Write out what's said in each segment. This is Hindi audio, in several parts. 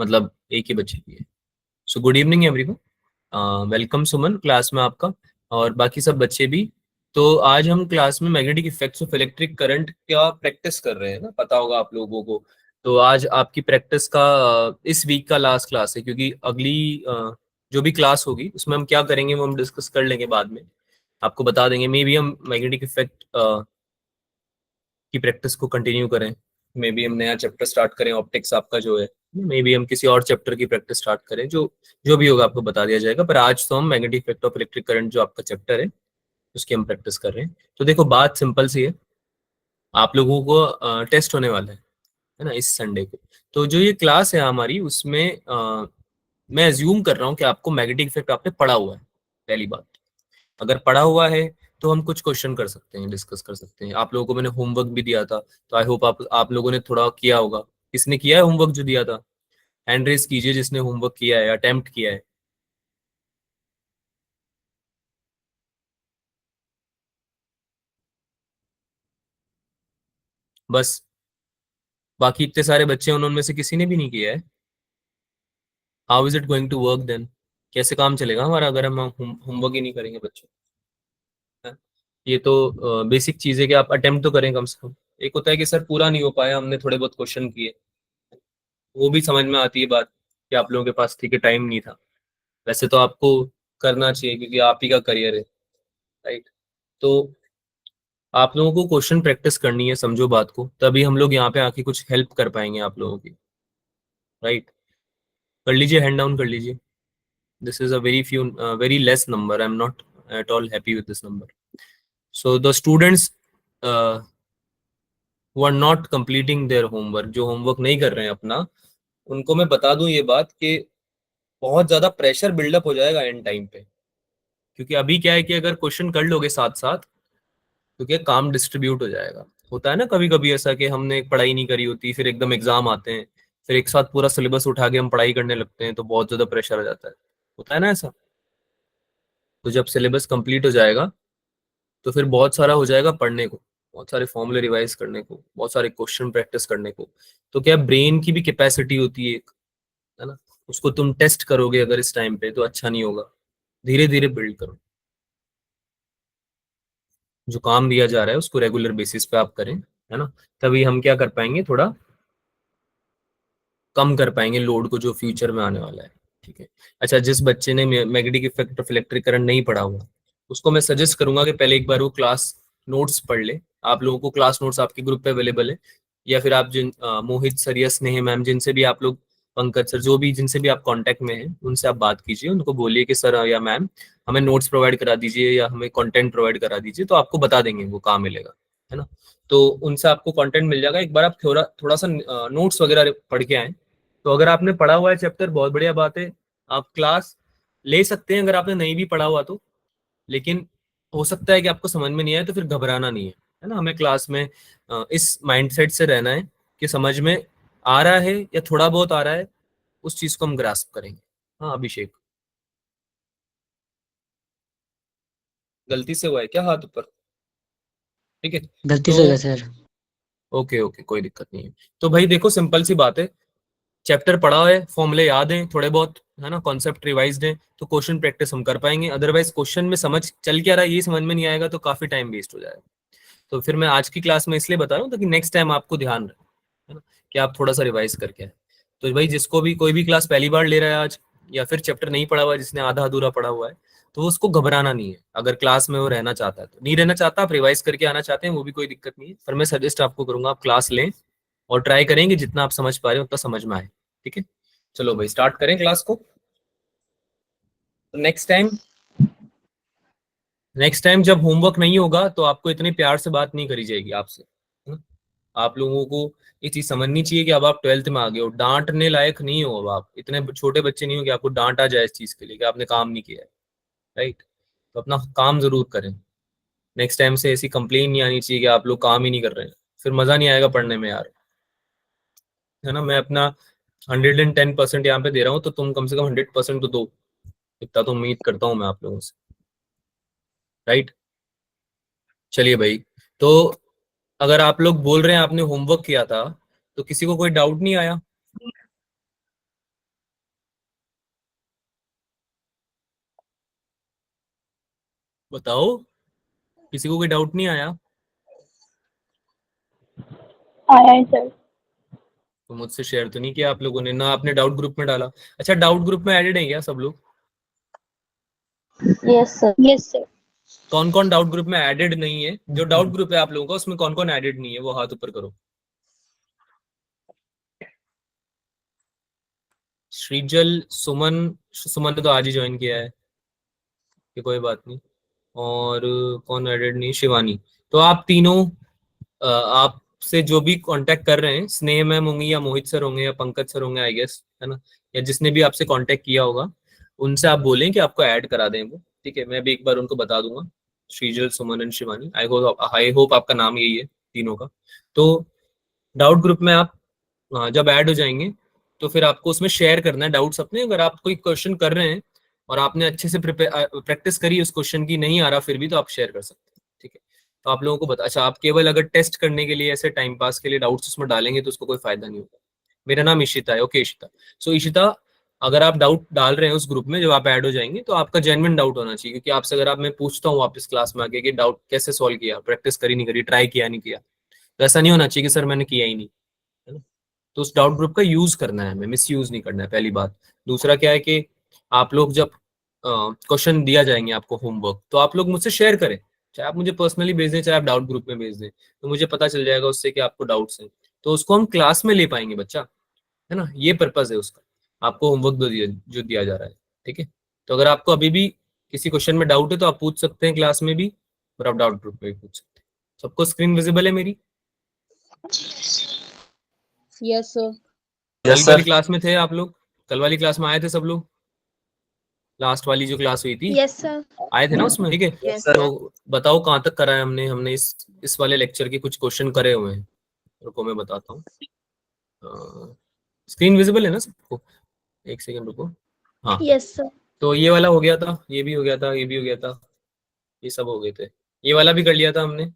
मतलब एक ही बच्चे की है। So good evening everyone, welcome Suman class में आपका और बाकी सब बच्चे भी। तो आज हम क्लास में magnetic effects of electric current का प्रैक्टिस कर रहे हैं ना, पता होगा आप लोगों को। तो आज आपकी प्रैक्टिस का इस वीक का लास्ट क्लास है, क्योंकि अगली जो भी क्लास होगी उसमें हम क्या करेंगे वो हम डिस्कस कर लेंगे बाद में। आपको बता देंगे, मे बी हम मैग्नेटिक इफेक्ट की प्रैक्टिस को कंटिन्यू करें, मे बी हम नया चैप्टर स्टार्ट करें ऑप्टिक्स आपका जो है, मे बी हम किसी और चैप्टर की प्रैक्टिस स्टार्ट करें। जो जो भी होगा आपको बता दिया जाएगा, पर आज तो हम magnetic effect of electric current जो आपका चैप्टर है उसकी हम प्रैक्टिस कर रहे हैं। तो देखो बात सिंपल सी है, आप लोगों को टेस्ट होने वाला है ना इस संडे को। तो जो ये क्लास है हमारी उसमें मैं एज्यूम कर रहा हूँ कि आपको मैग्नेटिक इफेक्ट आपने पढ़ा हुआ है। पहली बात, अगर पढ़ा हुआ है तो हम कुछ क्वेश्चन कर सकते हैं, डिस्कस कर सकते हैं। आप लोगों को मैंने होमवर्क भी दिया था, तो आई होप आप लोगों ने थोड़ा किया होगा। किसने किया है होमवर्क जो दिया था? हैंड रेस कीजिए जिसने होमवर्क किया है, अटेम्प्ट किया है। बस, बाकी इतने सारे बच्चे हैं उनमें से किसी ने भी नहीं किया है। How is it going to work then? कैसे काम चलेगा हमारा अगर हम होमवर्क ही नहीं करेंगे बच्चों? हैं? ये तो बेसिक चीज है कि आप अटेम्प्ट तो करें कम से कम। एक होता है कि सर पूरा नहीं हो पाया, हमने थोड़े बहुत क्वेश्चन किए, वो भी समझ में आती है बात कि आप लोगों के पास ठीक है टाइम नहीं था। वैसे तो आपको करना चाहिए क्योंकि आप ही का करियर है, राइट? तो आप लोगों को क्वेश्चन प्रैक्टिस करनी है, समझो बात को, तभी हम लोग यहाँ पे आके कुछ हेल्प कर पाएंगे आप लोगों की, राइट? कर लीजिए, हैंड डाउन कर लीजिए। This is a very few, very less number, I am not at all happy with this number. So the students who are not completing their homework, जो होमवर्क नहीं कर रहे हैं अपना, उनको मैं बता दूं ये बात कि बहुत ज्यादा प्रेशर बिल्डअप हो जाएगा एंड टाइम पे। क्योंकि अभी क्या है कि अगर क्वेश्चन कर लोगे साथ साथ तो क्या काम डिस्ट्रीब्यूट हो जाएगा। होता है ना कभी कभी ऐसा कि हमने एक पढ़ाई नहीं करी होती, फिर एकदम एग्जाम आते हैं, फिर एक साथ पूरा सिलेबस उठा के हम पढ़ाई करने लगते हैं तो बहुत ज्यादा प्रेशर हो जाता है। होता है ना ऐसा? तो जब सिलेबस कंप्लीट हो जाएगा तो फिर बहुत सारा हो जाएगा पढ़ने को, बहुत सारे फॉर्मूले रिवाइज करने को, बहुत सारे क्वेश्चन प्रैक्टिस करने को। तो क्या ब्रेन की भी कैपेसिटी होती है एक, है ना? उसको तुम टेस्ट करोगे अगर इस टाइम पे तो अच्छा नहीं होगा। धीरे धीरे बिल्ड करो। जो काम दिया जा रहा है उसको रेगुलर बेसिस पे आप करें, है ना? तभी हम क्या कर पाएंगे, थोड़ा कम कर पाएंगे लोड को जो फ्यूचर में आने वाला है। ठीक है। अच्छा, जिस बच्चे ने magnetic effect of electric current नहीं पढ़ा हुआ उसको मैं सजेस्ट करूंगा कि पहले एक बार वो क्लास नोट्स पढ़ ले। आप लोगों को क्लास नोट्स आपके ग्रुप पे अवेलेबल है, या फिर आप जिन मोहित सर या स्नेह मैम, जिनसे भी आप लोग, पंकज सर, जो भी जिनसे भी आप कांटेक्ट में हैं उनसे आप बात कीजिए, उनको बोलिए कि सर या मैम हमें नोट्स प्रोवाइड करा दीजिए या हमें कंटेंट प्रोवाइड करा दीजिए, तो आपको बता देंगे वो कहाँ मिलेगा, है ना? तो उनसे आपको कंटेंट मिल जाएगा। एक बार आप थोड़ा थोड़ा सा नोट्स वगैरह पढ़ के आए। तो अगर आपने पढ़ा हुआ है चैप्टर, बहुत बढ़िया बात है, आप क्लास ले सकते हैं। अगर आपने नहीं भी पढ़ा हुआ तो, लेकिन हो सकता है कि आपको समझ में नहीं आए, तो फिर घबराना नहीं है ना? हमें क्लास में इस माइंडसेट से रहना है कि समझ में आ रहा है या थोड़ा बहुत आ रहा है, उस चीज को हम ग्रास्प करेंगे। हाँ अभिषेक, गलती से हुआ है क्या हाथ ऊपर? ठीक है। गलती तो से हो गया सर। ओके ओके, कोई दिक्कत नहीं है। तो भाई देखो सिंपल सी बात है, चैप्टर पढ़ा है, फॉर्मूले याद हैं थोड़े बहुत, है ना, कॉन्सेप्ट रिवाइज्ड है, तो क्वेश्चन प्रैक्टिस हम कर पाएंगे। अदरवाइज क्वेश्चन में समझ चल क्या रहा है ये समझ में नहीं आएगा तो काफी टाइम वेस्ट हो जाएगा। तो फिर मैं आज की क्लास में इसलिए बता रहा हूँ ताकि नेक्स्ट टाइम आपको ध्यान रहे, है ना, कि आप थोड़ा सा रिवाइज करके आए। तो भाई जिसको भी कोई भी क्लास पहली बार ले रहा है आज, या फिर चैप्टर नहीं पढ़ा हुआ है, जिसने आधा अधूरा पढ़ा हुआ है, तो उसको घबराना नहीं है। अगर क्लास में वो रहना चाहता है तो, नहीं रहना चाहता, आप रिवाइज करके आना चाहते हैं, वो भी कोई दिक्कत नहीं है। पर मैं सजेस्ट आपको करूंगा आप क्लास लें और ट्राई करेंगे जितना आप समझ पा रहे हो उतना समझ में आए। ठीक है, चलो भाई स्टार्ट करें क्लास को। नेक्स्ट टाइम, नेक्स्ट टाइम जब होमवर्क नहीं होगा तो आपको इतने प्यार से बात नहीं करी जाएगी आपसे, है ना? आप लोगों को ये चीज समझनी चाहिए कि अब आप ट्वेल्थ में आ गए हो, डांटने लायक नहीं हो। अब आप इतने छोटे बच्चे नहीं हो कि आपको डांटा जाए इस चीज के लिए कि आपने काम नहीं किया है, राइट? तो अपना काम जरूर करें। नेक्स्ट टाइम से ऐसी कंप्लेन नहीं आनी चाहिए कि आप लोग काम ही नहीं कर रहे हैं, फिर मजा नहीं आएगा पढ़ने में यार, है ना? मैं अपना 110% यहाँ पे दे रहा हूँ, तो तुम कम से कम 100% तो दो, इतना तो उम्मीद करता हूँ मैं आप लोगों से, राइट? चलिए भाई, तो अगर आप लोग बोल रहे हैं आपने होमवर्क किया था, तो किसी को कोई डाउट नहीं आया? बताओ, किसी को कोई डाउट नहीं आया? आया है सर। तो मुझसे शेयर तो नहीं किया आप लोगों ने, ना आपने डाउट ग्रुप में डाला। अच्छा, डाउट ग्रुप में एडेड है क्या सब लोग? Yes sir. Yes sir. कौन कौन डाउट ग्रुप में एडेड नहीं है? जो डाउट ग्रुप है आप लोगों का, उसमें कौन कौन एडेड नहीं है वो हाथ ऊपर करो। श्रीजल, सुमन। सुमन ने तो आज ही ज्वाइन किया है, कि कोई बात नहीं। और कौन एडेड नहीं? शिवानी। तो आप तीनों, आपसे जो भी कांटेक्ट कर रहे हैं, स्नेह मैम होंगी या मोहित सर होंगे या पंकज सर होंगे आई गेस, है ना, या जिसने भी आपसे कांटेक्ट किया होगा, उनसे आप बोलें कि आपको ऐड करा दें वो। ठीक है, मैं भी एक बार उनको बता दूंगा। श्रीजल, सुमन एंड शिवानी, आई होप आपका नाम यही है तीनों का। तो डाउट ग्रुप में आप जब ऐड हो जाएंगे, तो फिर आपको उसमें शेयर करना है डाउट्स अपने। अगर आप कोई क्वेश्चन कर रहे हैं और आपने अच्छे से प्रैक्टिस करी उस क्वेश्चन की, नहीं आ रहा फिर भी, तो आप शेयर कर सकते हैं। ठीक है, तो आप लोगों को बता, अच्छा, आप केवल अगर टेस्ट करने के लिए, ऐसे टाइम पास के लिए डाउट्स उसमें डालेंगे तो उसको कोई फायदा नहीं होगा। मेरा नाम इशिता है। ओके इशिता। सो इशिता, अगर आप डाउट डाल रहे हैं उस ग्रुप में, जब आप ऐड हो जाएंगे, तो आपका जेन्युइन डाउट होना चाहिए। क्योंकि आपसे अगर आप, मैं पूछता हूँ वापस क्लास में आके कि डाउट कैसे सॉल्व किया, प्रैक्टिस करी नहीं करी, ट्राई किया नहीं किया, तो ऐसा नहीं होना चाहिए कि सर मैंने किया ही नहीं, है ना। तो उस डाउट ग्रुप का यूज करना है हमें, मिस यूज नहीं करना है, पहली बात। दूसरा क्या है कि आप लोग जब क्वेश्चन दिया जाएंगे आपको होमवर्क, तो आप लोग मुझसे शेयर करें। चाहे आप मुझे पर्सनली भेज दें, चाहे आप डाउट ग्रुप में भेज दें, तो मुझे पता चल जाएगा उससे कि आपको डाउट्स हैं। तो उसको हम क्लास में ले पाएंगे बच्चा, है ना, ये पर्पज है उसका। आपको होमवर्क जो दिया जा रहा है। ठीक है, तो अगर आपको अभी भी किसी क्वेश्चन में डाउट है तो आप पूछ सकते हैं क्लास में भी, और आप डाउट ग्रुप में भी पूछ सकते हैं। सबको स्क्रीन विजिबल है मेरी? Yes sir. कल यस वाली सर। क्लास में थे आप लोग? कल वाली क्लास में आए थे सब लोग? लास्ट वाली जो क्लास हुई थी, यस सर। आए थे ना उसमें? ठीक है, यस यस सर। तो बताओ कहाँ तक करा है हमने हमने इस वाले लेक्चर के कुछ क्वेश्चन करे हुए हैं। रुको मैं बताता हूँ। स्क्रीन विजिबल है ना सबको? एक सेकंड रुको। हाँ, यस सर। तो ये वाला हो गया था, ये भी हो गया था, ये भी हो गया था, ये सब हो गए थे। ये वाला भी कर लिया था हमने,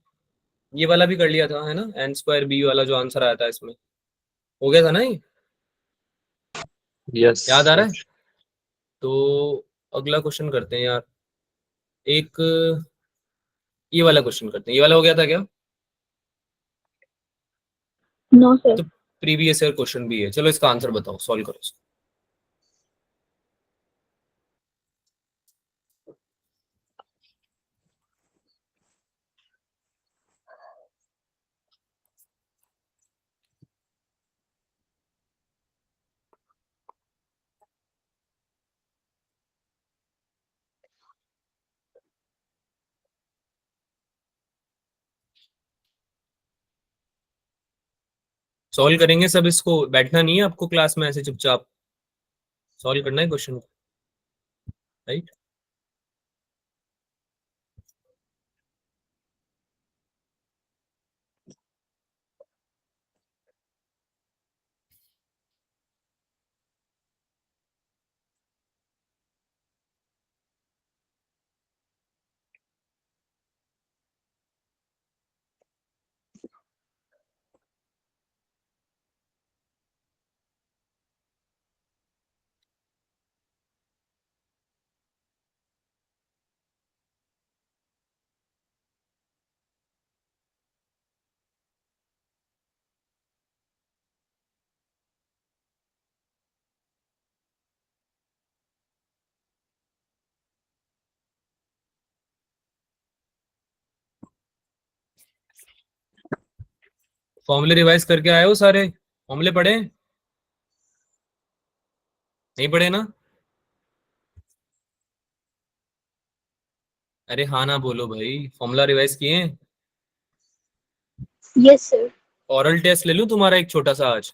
ये वाला भी कर लिया था, है ना, एन स्क्वायर बी वाला जो आंसर आया था इसमें, हो गया था ना ये? यस याद आ रहा सर। है? तो अगला क्वेश्चन करते हैं यार। एक ये वाला क्वेश्चन करते हैं, ये वाला हो गया था क्या? नो ये सर। तो प्रीवियस ईयर क्वेश्चन भी है। चलो इसका आंसर बताओ, सॉल्व करो इसको। सॉल्व करेंगे सब इसको, बैठना नहीं है आपको क्लास में, ऐसे चुपचाप सॉल्व करना है क्वेश्चन, राइट? फॉर्मूले रिवाइज करके आए हो सारे? फॉर्मूले पढ़े? नहीं पढ़े ना? अरे हाँ ना बोलो भाई, फॉर्मूला रिवाइज किए हैं? Yes sir. ओरल टेस्ट ले लूं तुम्हारा एक छोटा सा आज?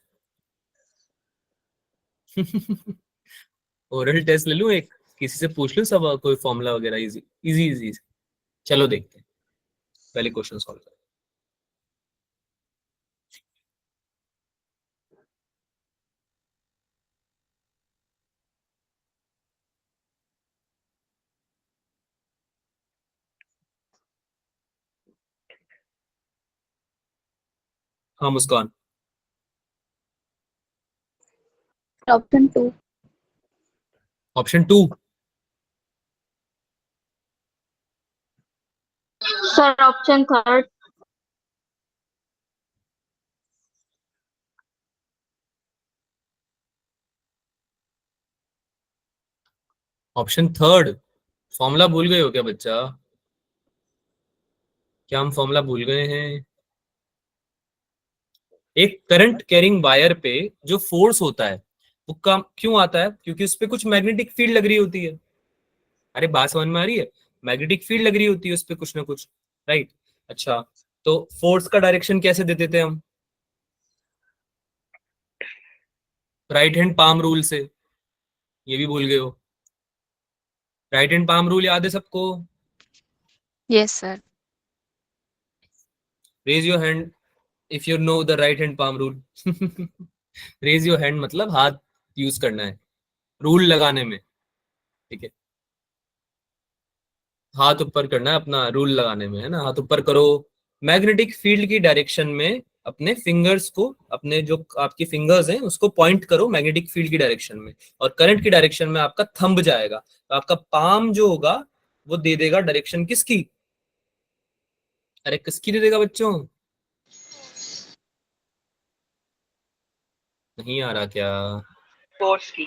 ओरल टेस्ट ले लूं एक, किसी से पूछ लूं सब कोई फॉर्मूला वगैरह, इजी इजी इजी। चलो देखते हैं, पहले क्वेश्चन सॉल्व करें। हाँ Muskan. Option two. Option two? Sir, option third. Option third. Formula भूल गए हो क्या बच्चा? क्या हम फॉर्मूला भूल गए हैं? एक करंट कैरिंग वायर पे जो फोर्स होता है वो काम क्यों आता है? क्योंकि उस पे कुछ मैग्नेटिक फील्ड लग रही होती है। अरे बात समझ में आ रही है? मैग्नेटिक फील्ड लग रही होती है उस पे कुछ ना कुछ, राइट? अच्छा, तो फोर्स का डायरेक्शन कैसे देते थे हम? राइट हैंड पाम रूल से। ये भी भूल गए हो? राइट हैंड पाम रूल याद है सबको? Yes, sir. Raise your hand if you know the right hand palm rule. Raise your hand मतलब हाथ यूज करना है रूल लगाने में, ठीक है? हाथ ऊपर करना है अपना रूल लगाने में, है ना? हाथ ऊपर करो, मैग्नेटिक फील्ड की डायरेक्शन में अपने फिंगर्स को, अपने जो आपकी फिंगर्स हैं उसको पॉइंट करो मैग्नेटिक फील्ड की डायरेक्शन में, और करंट की डायरेक्शन में आपका थंब जाएगा, तो आपका पाम जो होगा वो दे देगा डायरेक्शन किसकी? अरे किसकी दे देगा बच्चों? नहीं आ रहा क्या? फोर्स की।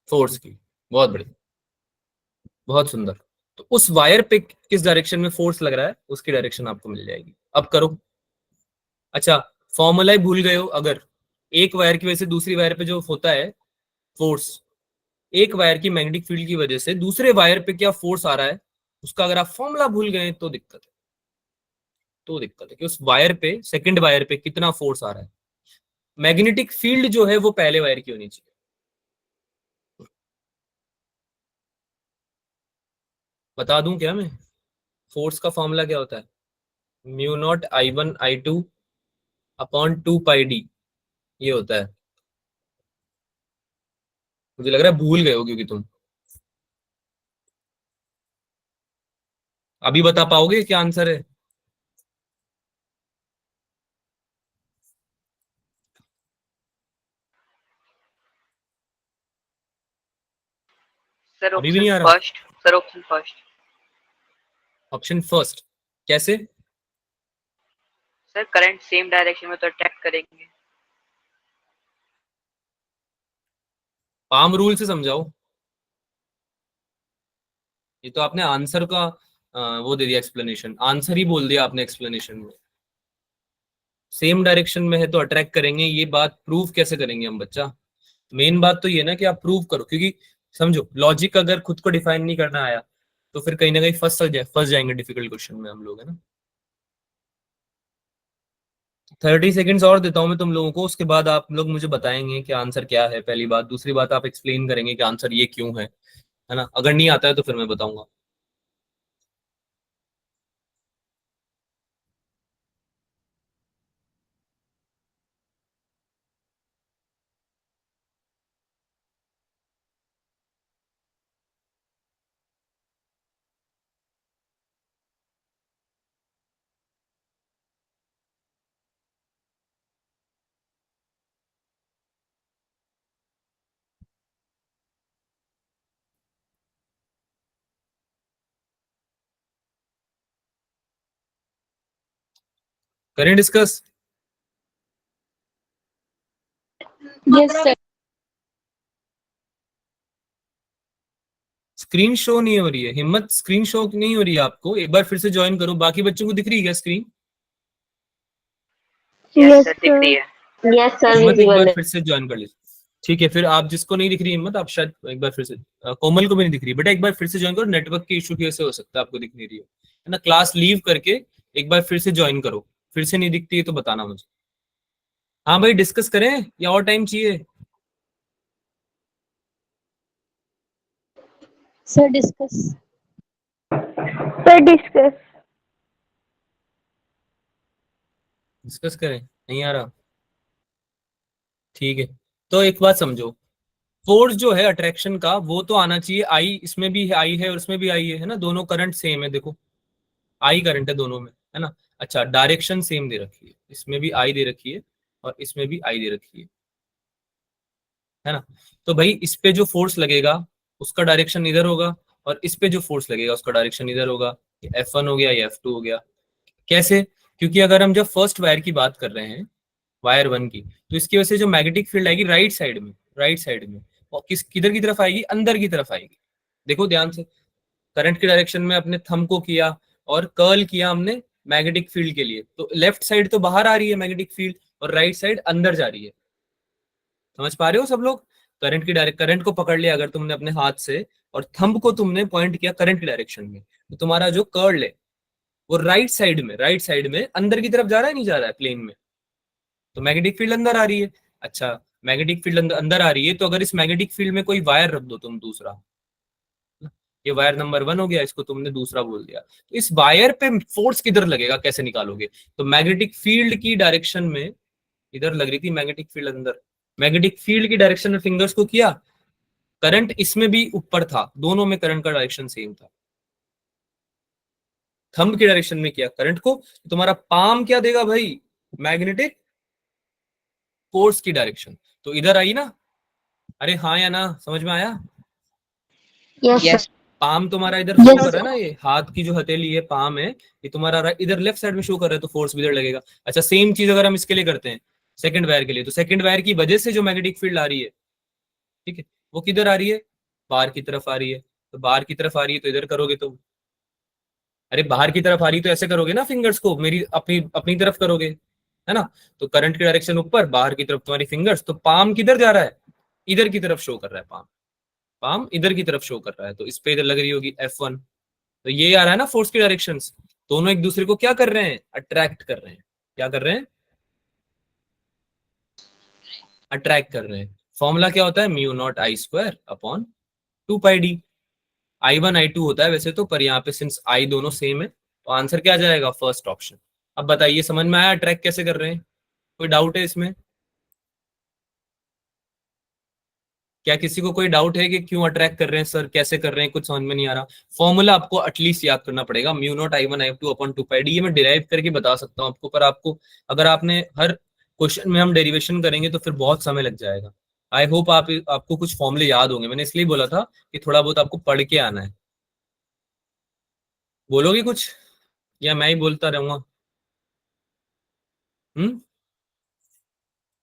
फोर्स की। बहुत बढ़िया, बहुत सुंदर। तो उस वायर पे किस डायरेक्शन में फोर्स लग रहा है उसकी डायरेक्शन आपको मिल जाएगी। अब करो। अच्छा, फॉर्मूला ही भूल गए हो? अगर एक वायर की वजह से दूसरी वायर पे जो होता है फोर्स, एक वायर की मैग्नेटिक फील्ड की वजह से दूसरे वायर पे क्या फोर्स आ रहा है, उसका अगर आप फॉर्मूला भूल गए तो दिक्कत है। तो दिक्कत है कि उस वायर पे, सेकंड वायर पे कितना फोर्स आ रहा है। मैग्नेटिक फील्ड जो है वो पहले वायर की होनी चाहिए। बता दूं क्या मैं? फोर्स का फॉर्मूला क्या होता है? Mu naught I1 I2 upon 2 पाई डी, ये होता है। मुझे लग रहा है भूल गए हो क्योंकि तुम अभी बता पाओगे क्या आंसर है? सर अभी भी ऑप्शन नहीं आ रहा? First. Sir option first. Option first कैसे? सर करंट सेम डायरेक्शन में तो अट्रैक्ट करेंगे। पाम रूल से समझाओ। ये तो आपने आंसर का वो दे दिया एक्सप्लेनेशन, आंसर ही बोल दिया आपने एक्सप्लेनेशन में। सेम डायरेक्शन में है तो अट्रैक्ट करेंगे, ये बात प्रूव कैसे करेंगे हम बच्चा? मेन बात तो ये ना कि आप प्रूव करो, क्योंकि समझो लॉजिक अगर खुद को डिफाइन नहीं करना आया तो फिर कहीं ना कहीं फंस जाएंगे डिफिकल्ट क्वेश्चन में हम लोग, है ना? 30 सेकेंड्स और देता हूं मैं तुम लोगों को, उसके बाद आप लोग मुझे बताएंगे कि आंसर क्या है, पहली बात। दूसरी बात, आप एक्सप्लेन करेंगे कि आंसर ये क्यों है ना? अगर नहीं आता है तो फिर मैं बताऊंगा। करें discuss? Yes, sir. Screen show नहीं हो रही है हिम्मत, स्क्रीन शो नहीं हो रही है आपको? एक बार फिर से ज्वाइन करो। बाकी बच्चों को दिख रही है क्या स्क्रीन? यस सर, दिख रही है। Yes, sir. हिम्मत एक बार Visible. फिर से ज्वाइन कर लीजिए। ठीक है, फिर आप जिसको नहीं दिख रही हिम्मत, आप शायद एक बार फिर से कोमल को भी नहीं दिख रही बेटा, एक बार फिर से ज्वाइन करो। नेटवर्क के इशू की वजह से हो सकता है आपको दिख नहीं रही है ना? क्लास लीव करके एक बार फिर से ज्वाइन करो, फिर से नहीं दिखती है तो बताना मुझे। हाँ भाई, डिस्कस करें या और टाइम चाहिए? Sir, discuss. Sir, discuss. Discuss करें? नहीं आ रहा? ठीक है, तो एक बात समझो, फोर्स जो है अट्रैक्शन का वो तो आना चाहिए आई, इसमें भी आई है और इसमें भी आई है ना? दोनों करंट सेम है, देखो आई करंट है दोनों में, है ना? अच्छा, डायरेक्शन सेम दे रखी है, इसमें भी आई दे रखी है और इसमें भी आई दे रखी है ना? तो भाई इस पे जो फोर्स लगेगा उसका डायरेक्शन इधर होगा और इस पे जो फोर्स लगेगा उसका डायरेक्शन इधर होगा, F1 हो गया या F2 हो गया। कैसे? क्योंकि अगर हम जब फर्स्ट वायर की बात कर रहे हैं, वायर 1 की, तो इसकी वजह से जो मैग्नेटिक फील्ड आएगी राइट साइड में, राइट साइड में, और किधर की तरफ आएगी? अंदर की तरफ आएगी। देखो ध्यान से, करंट के डायरेक्शन में अपने थंब को किया और कर्ल किया हमने मैग्नेटिक फील्ड के लिए, तो लेफ्ट साइड तो बाहर आ रही है मैग्नेटिक फील्ड और राइट साइड अंदर जा रही है। समझ पा रहे हो सब लोग? करंट की डायरेक्ट, करंट को पकड़ लिया अगर तुमने अपने हाथ से और थंब को तुमने पॉइंट किया करंट की डायरेक्शन में, तो तुम्हारा जो कर्ल है वो राइट साइड में, राइट साइड में अंदर की तरफ जा रहा है, नहीं जा रहा है प्लेन में, तो मैग्नेटिक फील्ड अंदर आ रही है। अच्छा, मैग्नेटिक फील्ड अंदर आ रही है, तो अगर इस मैग्नेटिक फील्ड में कोई वायर रख दो तुम दूसरा, ये वायर नंबर 1 हो गया, इसको तुमने दूसरा बोल दिया, तो इस वायर पे फोर्स किधर लगेगा, कैसे निकालोगे? तो मैग्नेटिक फील्ड की डायरेक्शन में, इधर लग रही थी मैग्नेटिक फील्ड अंदर, मैग्नेटिक फील्ड की डायरेक्शन में फिंगर्स को किया, करंट इसमें भी ऊपर था, दोनों में करंट का डायरेक्शन सेम था। थंब की डायरेक्शन में किया करंट को, तो तुम्हारा पाम क्या देगा भाई? मैग्नेटिक फोर्स की डायरेक्शन। तो इधर आई ना? अरे हाँ या ना, समझ में आया? Yes, sir. पाम तुम्हारा इधर Yes, शो कर रहा है sir. ना, ये हाथ की जो हथेली है पाम है, ये तुम्हारा इधर लेफ्ट साइड में शो कर रहा है, तो फोर्स भी इधर लगेगा। अच्छा, सेम चीज अगर हम इसके लिए करते हैं, सेकंड वायर के लिए, तो सेकंड वायर की वजह से जो मैग्नेटिक फील्ड आ रही है, ठीक है, वो किधर आ रही है? बाहर की तरफ आ रही है। तो बाहर की तरफ आ रही है तो इधर करोगे तुम, अरे बाहर की तरफ आ रही तो ऐसे करोगे ना, फिंगर्स को मेरी अपनी अपनी तरफ करोगे, है ना? तो करंट की डायरेक्शन ऊपर, बाहर की तरफ तुम्हारी फिंगर्स, तो पाम किधर जा रहा है? इधर की तरफ शो कर रहा है पाम, पाम इधर की तरफ शो कर रहा है, तो इस पे इधर लग रही होगी F1। तो ये आ रहा है ना फोर्स की डायरेक्शंस, दोनों एक दूसरे को क्या कर रहे हैं? अट्रैक्ट कर रहे हैं। क्या कर रहे हैं? अट्रैक्ट कर रहे हैं। फॉर्मूला क्या होता है? म्यू नॉट आई स्क्वायर अपॉन 2 पाई डी। I1 I2 होता है वैसे तो, पर यहाँ पे सिंस आई दोनों सेम है, तो आंसर क्या आ जाएगा? First option. अब बताइए, समझ में आया अट्रैक्ट कैसे कर रहे हैं? कोई डाउट है इसमें? क्या किसी को कोई डाउट है कि क्यों अट्रैक्ट कर रहे हैं सर, कैसे कर रहे हैं, कुछ समझ में नहीं आ रहा? फॉर्मूला आपको एटलीस्ट याद करना पड़ेगा, mu naught I1 I2 upon 2 पाई डी। ये मैं डिराइव करके बता सकता हूँ आपको, पर आपको, अगर आपने हर क्वेश्चन में हम डेरिवेशन करेंगे तो फिर बहुत समय लग जाएगा। आई होप आपको कुछ फॉर्मूले याद होंगे, मैंने इसलिए बोला था कि थोड़ा बहुत आपको पढ़ के आना है। बोलोगे कुछ या मैं ही बोलता रहूंगा? हम्म?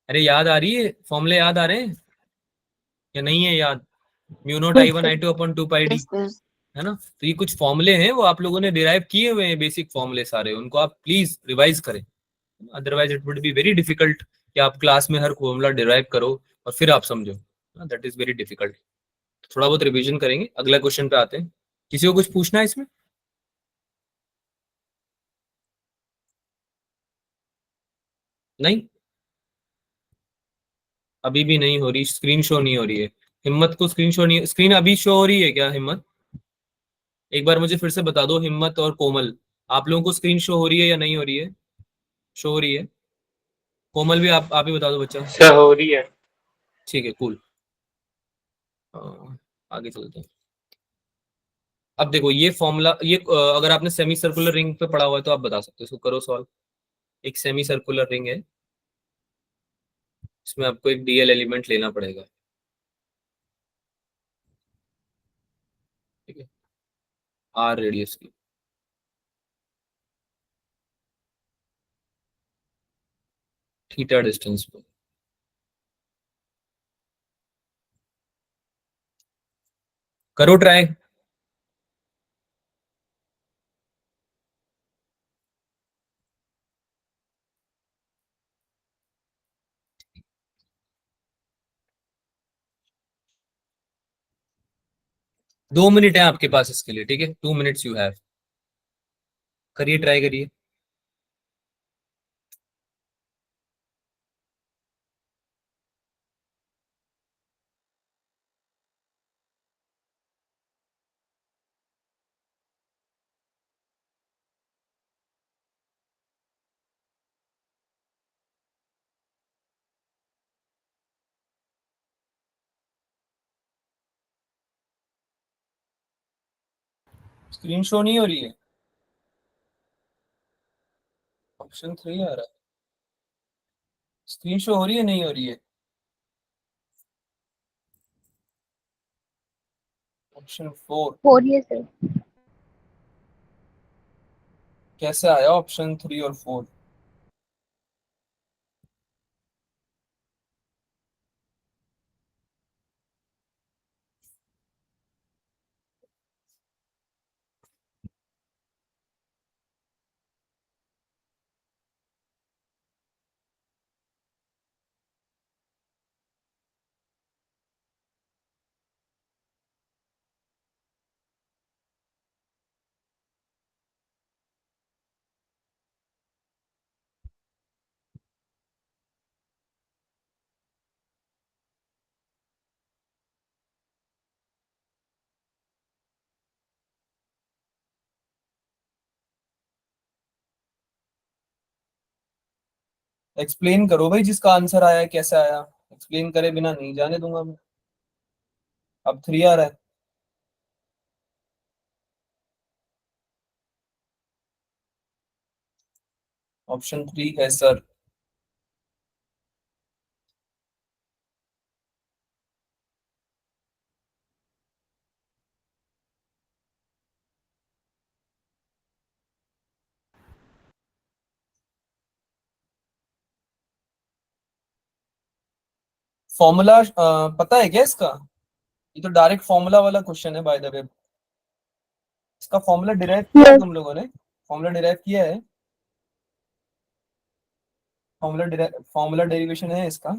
अरे याद आ रही है? फॉर्मूले याद आ रहे हैं या नहीं है याद? Mu naught I1 I2 upon 2 पाई डी, Yes, sir. है ना? तो ये कुछ फॉर्मूले हैं, वो आप लोगों ने डिराइव किए हुए हैं, बेसिक फॉर्मूले सारे, उनको आप प्लीज रिवाइज करें, otherwise it would be very difficult कि आप क्लास में हर फॉर्मूला डिराइव करो और फिर आप समझो, दैट इज वेरी डिफिकल्ट। थोड़ा बहुत रिवीजन करेंगे, अगला क्वेश्चन पे आते हैं। किसी को कुछ पूछना है इसमें? नहीं, अभी भी नहीं हो रही, स्क्रीन शो नहीं हो रही है। हिम्मत को स्क्रीन शो नहीं, स्क्रीन अभी शो हो रही है क्या हिम्मत? एक बार मुझे फिर से बता दो, हिम्मत और कोमल, आप लोगों को स्क्रीन शो हो रही है या नहीं हो रही है? शो हो रही है। कोमल भी आप ही बता दो बच्चा। सर हो रही है। ठीक है, कूल। आगे चलते हैं। अब देखो ये फॉर्मूला, ये अगर आपने सेमी सर्कुलर रिंग पे पढ़ा हुआ है तो आप बता सकते हो, इसको करो सॉल्व। एक सेमी सर्कुलर रिंग है, इसमें आपको एक डीएल एलिमेंट लेना पड़ेगा, ठीक है, आर रेडियस की। थीटा डिस्टेंस पे करो ट्राई। दो मिनट है आपके पास इसके लिए, ठीक है, 2 मिनट्स यू हैव। करिए, ट्राई करिए। स्क्रीन शो नहीं हो रही है, ऑप्शन 3 आ रहा है। स्क्रीन शो हो रही है, नहीं हो रही है? Option 4 4 yes sir. कैसे आया ऑप्शन 3 और 4? एक्सप्लेन करो भाई, जिसका आंसर आया है कैसे आया, एक्सप्लेन करे बिना नहीं जाने दूंगा मैं। अब 3 आ रहा है। ऑप्शन 3 है सर। फॉर्मूला पता है क्या इसका? ये तो डायरेक्ट फॉर्मूला वाला क्वेश्चन है बाय द वे। इसका फॉर्मूला डिराइव किया है Yes. तुम लोगों ने? फॉर्मूला डिराइव किया है? फॉर्मूला डेरिवेशन है इसका?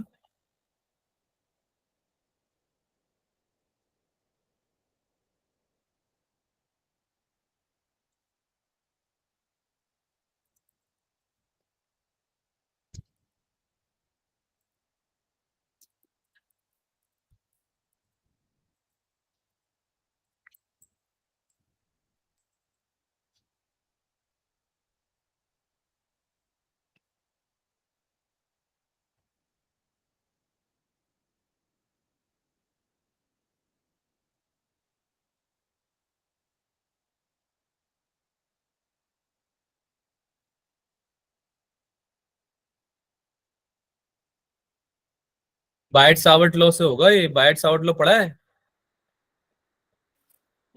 बायट सावर्ट लॉ से होगा ये। बायट सावर्ट लॉ पढ़ा है?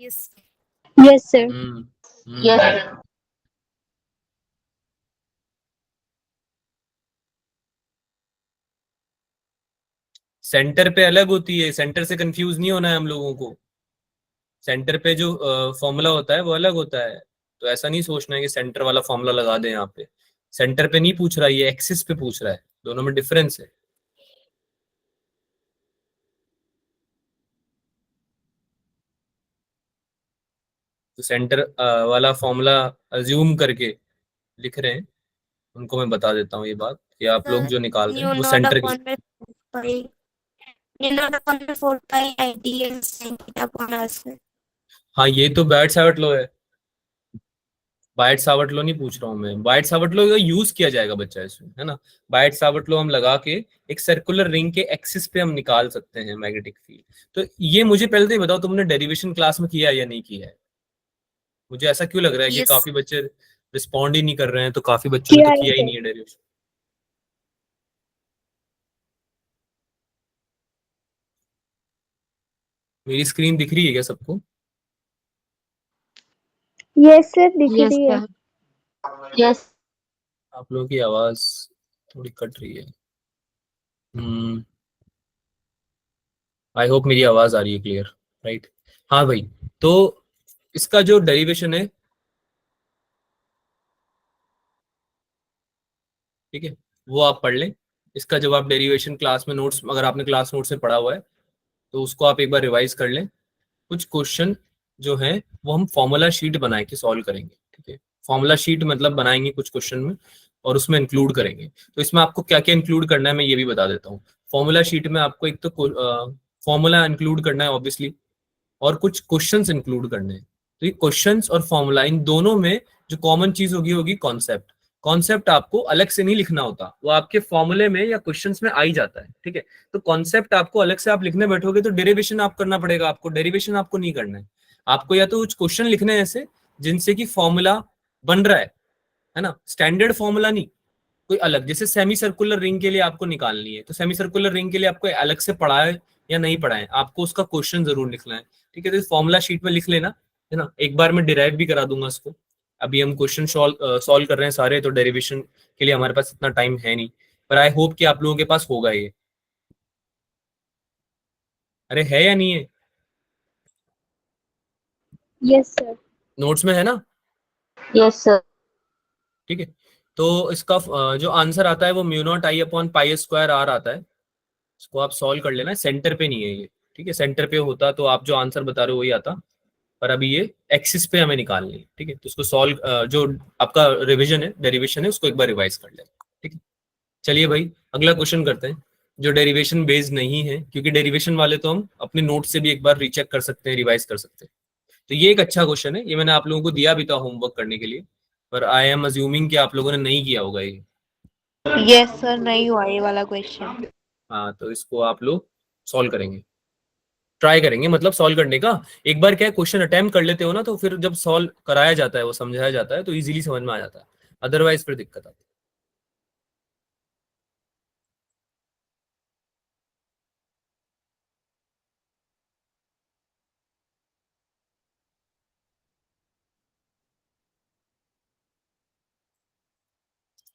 Yes. Yes sir. Yes sir. Centre पे अलग होती है, सेंटर से कंफ्यूज नहीं होना है हम लोगों को। सेंटर पे जो फॉर्मूला होता है वो अलग होता है। तो ऐसा नहीं सोचना है कि सेंटर वाला फॉर्मूला लगा दें यहाँ पे। सेंटर पे नहीं पूछ रहा, ये एक्सिस पे पूछ रहा है। दोनों में डिफरेंस है। तो सेंटर वाला फॉर्मूला अज्यूम करके लिख रहे हैं, उनको मैं बता देता हूँ ये बात कि आप लोग जो निकाल रहे You हैं वो know the सेंटर की। convert 4 pi. You know the convert 4 pi ideal sin theta upon r square. हाँ, ये तो बायट सावर्ट लॉ है। बायट सावर्ट लॉ नहीं पूछ रहा हूँ मैं। बायट सावर्ट लॉ का यूज किया जाएगा बच्चा इसमें, है ना। बायट सावर्ट लॉ हम लगा के एक सर्कुलर रिंग के एक्सिस पे हम निकाल सकते हैं मैग्नेटिक फील्ड। तो ये मुझे पहले तो ये बताओ, तुमने डेरिवेशन क्लास में किया है या नहीं किया है? मुझे ऐसा क्यों लग रहा है कि Yes. काफी बच्चे रिस्पॉन्ड ही नहीं कर रहे हैं, तो काफी बच्चों ने किया तो है किया ही सर. नहीं है डेरिवेशन। मेरी स्क्रीन दिख रही है क्या सबको? Yes sir, दिख Yes रही है. sir. Yes. आप लोगों की आवाज थोड़ी कट रही है। आई होप मेरी आवाज आ रही है क्लियर, राइट? हाँ भाई, तो इसका जो डेरिवेशन है, ठीक है, वो आप पढ़ लें। इसका जब आप डेरिवेशन क्लास में नोट्स, अगर आपने क्लास नोट्स में पढ़ा हुआ है तो उसको आप एक बार रिवाइज कर लें। कुछ क्वेश्चन जो है वो हम फॉर्मूला शीट बना के सॉल्व करेंगे, ठीक है। फॉर्मूला शीट मतलब बनाएंगे कुछ क्वेश्चन में और उसमें इंक्लूड करेंगे। तो इसमें आपको क्या क्या इंक्लूड करना है मैं ये भी बता देता हूँ। फॉर्मूला शीट में आपको एक तो फॉर्मूला इंक्लूड करना है ऑब्वियसली, और कुछ क्वेश्चंस इंक्लूड करने हैं। तो ये क्वेश्चंस और फॉर्मूला, इन दोनों में जो कॉमन चीज होगी होगी कॉन्सेप्ट। कॉन्सेप्ट आपको अलग से नहीं लिखना होता, वो आपके फॉर्मूले में या क्वेश्चंस में आ ही जाता है, ठीक है। तो कॉन्सेप्ट आपको अलग से आप लिखने बैठोगे तो डेरिवेशन आप करना पड़ेगा आपको। डेरिवेशन आपको नहीं करना है। आपको या तो कुछ क्वेश्चन लिखने हैं ऐसे जिनसे कि फॉर्मूला बन रहा है ना, स्टैंडर्ड फॉर्मूला नहीं, कोई अलग। जैसे सेमी सर्कुलर रिंग के लिए आपको निकालनी है, तो सेमी सर्कुलर रिंग के लिए आपको अलग से पढ़ा है या नहीं पढ़ाएं, आपको उसका क्वेश्चन जरूर लिखना है, ठीक है। तो फॉर्मूला शीट में लिख लेना, है ना। एक बार मैं डिराइव भी करा दूंगा इसको। अभी हम क्वेश्चन सॉल्व कर रहे हैं सारे, तो डेरिवेशन के लिए हमारे पास इतना टाइम है नहीं, पर आई होप कि आप लोगों के पास होगा ये। अरे है या नहीं है? Yes, sir. नोट्स में है ना? Yes, sir. ठीक है। तो इसका जो आंसर आता है वो mu naught I upon pi square R आता है। इसको आप सॉल्व कर लेना, सेंटर पे नहीं है ये, ठीक है। सेंटर पे होता तो आप जो आंसर बता रहे हो वही आता, पर अभी ये एक्सिस पे हमें निकालनी है, ठीक है। तो उसको सॉल्व, जो आपका रिवीजन है, डेरिवेशन है, उसको एक बार रिवाइज कर लेना, ठीक है। चलिए भाई अगला क्वेश्चन करते हैं, जो डेरिवेशन बेस्ड नहीं है, क्योंकि डेरिवेशन वाले तो हम अपने नोट से भी एक बार रीचेक कर सकते हैं, रिवाइज कर सकते हैं। तो ये एक अच्छा क्वेश्चन है, ये मैंने आप लोगों को दिया भी था होमवर्क करने के लिए, पर आई एम अज्यूमिंग कि आप लोगों ने नहीं किया होगा ये। यस सर, नहीं हुआ ये वाला क्वेश्चन। हाँ, तो इसको आप लोग सॉल्व करेंगे, ट्राई करेंगे, मतलब सॉल्व करने का। एक बार क्या है, क्वेश्चन अटेम्प्ट कर लेते हो ना, तो फिर जब सॉल्व कराया जाता है, वो समझाया जाता है, तो इजीली समझ में आ जाता है, अदरवाइज फिर दिक्कत आती है।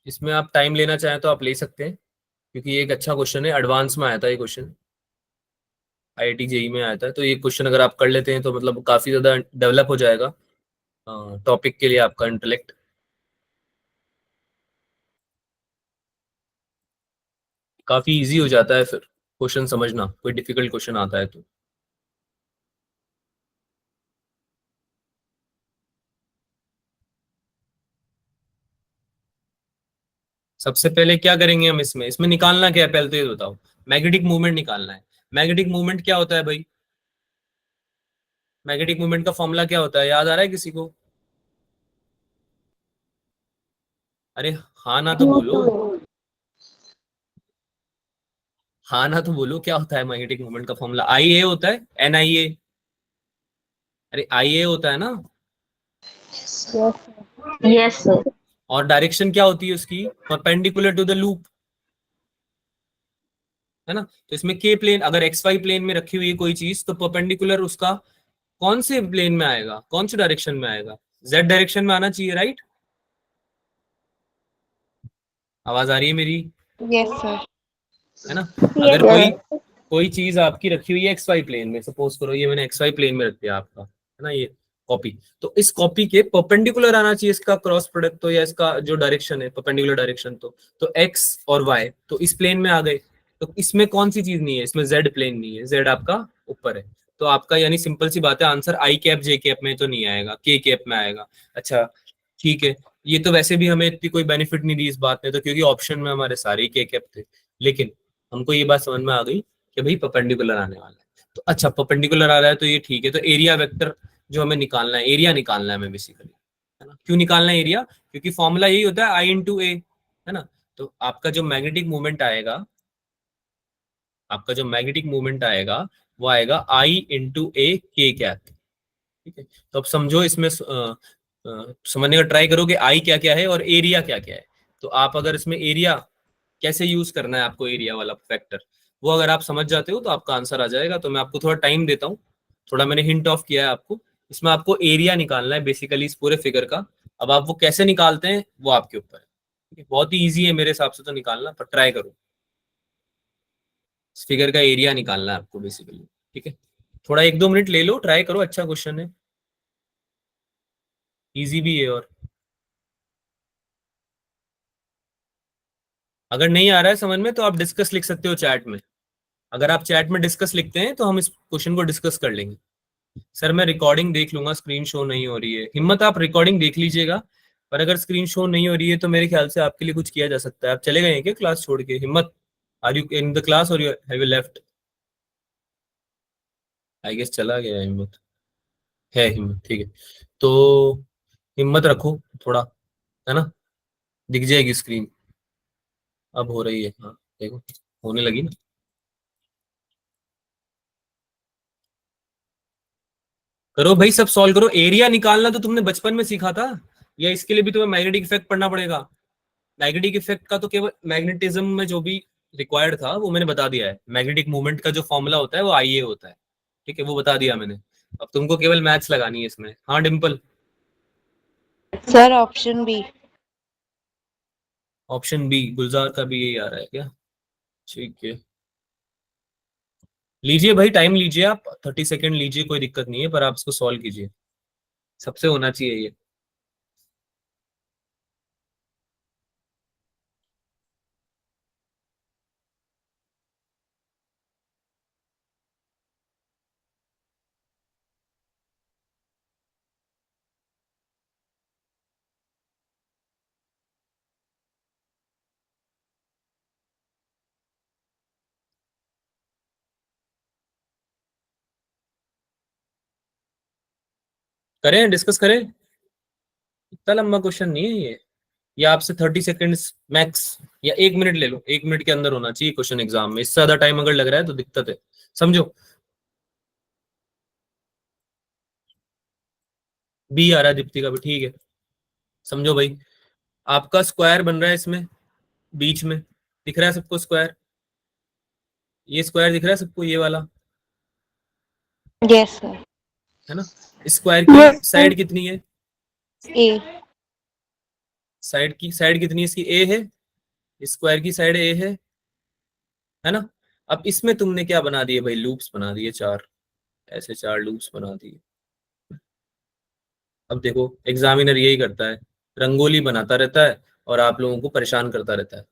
इसमें आप टाइम लेना चाहें तो आप ले सकते हैं, क्योंकि ये एक अच्छा क्वेश्चन है, एडवांस में आया था ये क्वेश्चन, आईआईटी जेई में आया था। तो ये क्वेश्चन अगर आप कर लेते हैं तो मतलब काफी ज्यादा डेवलप हो जाएगा टॉपिक के लिए आपका इंटेलेक्ट। काफी इजी हो जाता है फिर क्वेश्चन समझना, कोई डिफिकल्ट क्वेश्चन आता है तो। सबसे पहले क्या करेंगे हम, इसमें निकालना क्या है पहले तो ये बताओ। मैग्नेटिक मूवमेंट निकालना है। मैग्नेटिक मूवमेंट क्या होता है भाई? मैग्नेटिक मूवमेंट का फॉर्मूला क्या होता है, याद आ रहा है किसी को? अरे हाँ ना तो बोलो, हाँ ना तो बोलो, क्या होता है मैग्नेटिक मूवमेंट का फॉर्मूला? आई ए होता है, एन आई ए। अरे आई ए होता है ना। Yes, sir. और डायरेक्शन क्या होती है उसकी? परपेंडिकुलर टू द लूप, है ना। तो इसमें के प्लेन, अगर एक्स वाई प्लेन में रखी हुई है कोई चीज, तो परपेंडिकुलर उसका कौन से प्लेन में आएगा, कौन से डायरेक्शन में आएगा? जेड डायरेक्शन में आना चाहिए, राइट। आवाज आ रही है मेरी? Yes sir. है ना। अगर कोई चीज आपकी रखी हुई है एक्स वाई प्लेन में, सपोज करो ये मैंने एक्स वाई प्लेन में रख दिया आपका, है ना, ये कॉपी, तो इस कॉपी के परपेंडिकुलर आना चाहिए इसका क्रॉस प्रोडक्ट, तो या इसका जो डायरेक्शन है परपेंडिकुलर डायरेक्शन, तो एक्स और वाई तो इस प्लेन में आ गए। तो इसमें कौन सी चीज नहीं है, इसमें जेड प्लेन नहीं है, जेड आपका ऊपर है। तो आपका यानी सिंपल सी बात है, answer I cap J cap में तो नहीं आएगा, के कैप में आएगा। अच्छा ठीक है, ये तो वैसे भी हमें इतनी कोई बेनिफिट नहीं दी इस बात में, तो क्योंकि ऑप्शन में हमारे सारे के कैप थे, लेकिन हमको ये बात समझ में आ गई कि भाई परपेंडिकुलर आने वाला है। तो अच्छा परपेंडिकुलर आ रहा है तो ये ठीक है। तो एरिया वेक्टर जो हमें निकालना है, एरिया निकालना है हमें बेसिकली, है ना। क्यों निकालना है एरिया? क्योंकि फॉर्मूला यही होता है आई इंटू ए, है ना। तो आपका जो मैग्नेटिक मूवमेंट आएगा, आपका जो मैग्नेटिक मूवमेंट आएगा वो आएगा आई इंटू ए के कैप, ठीक है। तो अब समझो इसमें समझने का ट्राई करो कि आई क्या क्या है और एरिया क्या क्या है। तो आप अगर इसमें एरिया कैसे यूज करना है आपको, एरिया वाला फैक्टर, वो अगर आप समझ जाते हो तो आपका आंसर आ जाएगा। तो मैं आपको थोड़ा टाइम देता हूँ, थोड़ा मैंने हिंट ऑफ किया है आपको। इसमें आपको एरिया निकालना है बेसिकली इस पूरे फिगर का। अब आप वो कैसे निकालते हैं वो आपके ऊपर है, ठीक है। बहुत ही ईजी है मेरे हिसाब से तो निकालना, पर ट्राई करो। इस फिगर का एरिया निकालना है आपको बेसिकली, ठीक है। थोड़ा 1-2 मिनट ले लो, ट्राई करो, अच्छा क्वेश्चन है, इजी भी है। और अगर नहीं आ रहा है समझ में तो आप डिस्कस लिख सकते हो चैट में। अगर आप चैट में डिस्कस लिखते हैं तो हम इस क्वेश्चन को डिस्कस कर लेंगे। सर मैं रिकॉर्डिंग देख लूंगा, स्क्रीन शो नहीं हो रही है। हिम्मत आप रिकॉर्डिंग देख लीजिएगा, पर अगर स्क्रीन शो नहीं हो रही है तो मेरे ख्याल से आपके लिए कुछ किया जा सकता है। आप चले गए हैं क्या क्लास छोड़ के? Himmat, are you in the class और have you left? I guess चला गया है हिम्मत। है हिम्मत, ठीक है। तो हिम्मत रखो थोड़ा, है ना। दिख जाएगी स्क्रीन, अब हो रही है, हाँ देखो होने लगी ना। करो भाई, सब सॉल्व करो। एरिया निकालना तो तुमने बचपन में सीखा था, या इसके लिए भी तुम्हें मैग्नेटिक इफेक्ट पढ़ना पड़ेगा? मैग्नेटिक इफेक्ट का तो केवल मैग्नेटिज्म में जो भी रिक्वायर्ड था वो मैंने बता दिया है। मैग्नेटिक मूवमेंट का जो फॉर्मूला होता है वो आई ए होता है, ठीक है, वो बता दिया मैंने। अब तुमको केवल मैथ्स लगानी है इसमें। हाँ Dimple? Sir, option B. Option B, Gulzar का भी यही आ रहा है क्या? ठीक है, लीजिए भाई, टाइम लीजिए आप, 30 सेकेंड लीजिए, कोई दिक्कत नहीं है, पर आप इसको सॉल्व कीजिए, सबसे होना चाहिए ये। करें, डिस्कस करें, इतना लंबा क्वेश्चन नहीं है ये आपसे 30 सेकेंड्स मैक्स, या 1 मिनट ले लो, 1 मिनट के अंदर होना चाहिए क्वेश्चन एग्जाम में, इससे ज्यादा टाइम अगर लग रहा है तो दिक्कत है, समझो। बी आ रहा है दीप्ति का भी, ठीक है, समझो भाई। आपका स्क्वायर बन रहा है इसमें, बीच में दिख रहा है सबको स्क्वायर, ये स्क्वायर दिख रहा है सबको, ये वाला, Yes, sir. है ना? स्क्वायर की Yes, sir. साइड कितनी है? A. साइड कितनी है इसकी? ए है, स्क्वायर की साइड ए है ना? अब इसमें तुमने क्या बना दिए भाई? लूप्स बना दिए 4, ऐसे 4 लूप्स बना दिए। अब देखो एग्जामिनर यही करता है, रंगोली बनाता रहता है और आप लोगों को परेशान करता रहता है।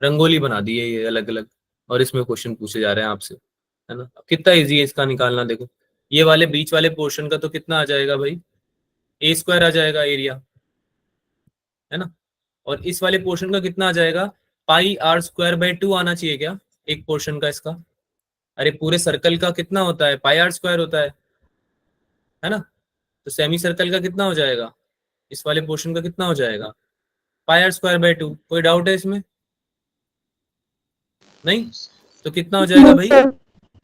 रंगोली बना दी है ये अलग अलग, और इसमें क्वेश्चन पूछे जा रहे हैं आपसे, है ना? अब कितना इजी है इसका निकालना, देखो ये वाले बीच वाले पोर्शन का तो कितना आ जाएगा भाई? ए स्क्वायर आ जाएगा एरिया, है ना? और इस वाले पोर्शन का कितना आ जाएगा? पाई आर स्क्वायर बाई 2 आना चाहिए क्या एक पोर्शन का इसका? अरे पूरे सर्कल का कितना होता है? पाई आर स्क्वायर होता है ना? तो सेमी सर्कल का कितना हो जाएगा? इस वाले पोर्शन का कितना हो जाएगा? पाई आर स्क्वायर बाई 2। कोई डाउट है इसमें? नहीं? तो कितना हो जाएगा No, भाई? sir.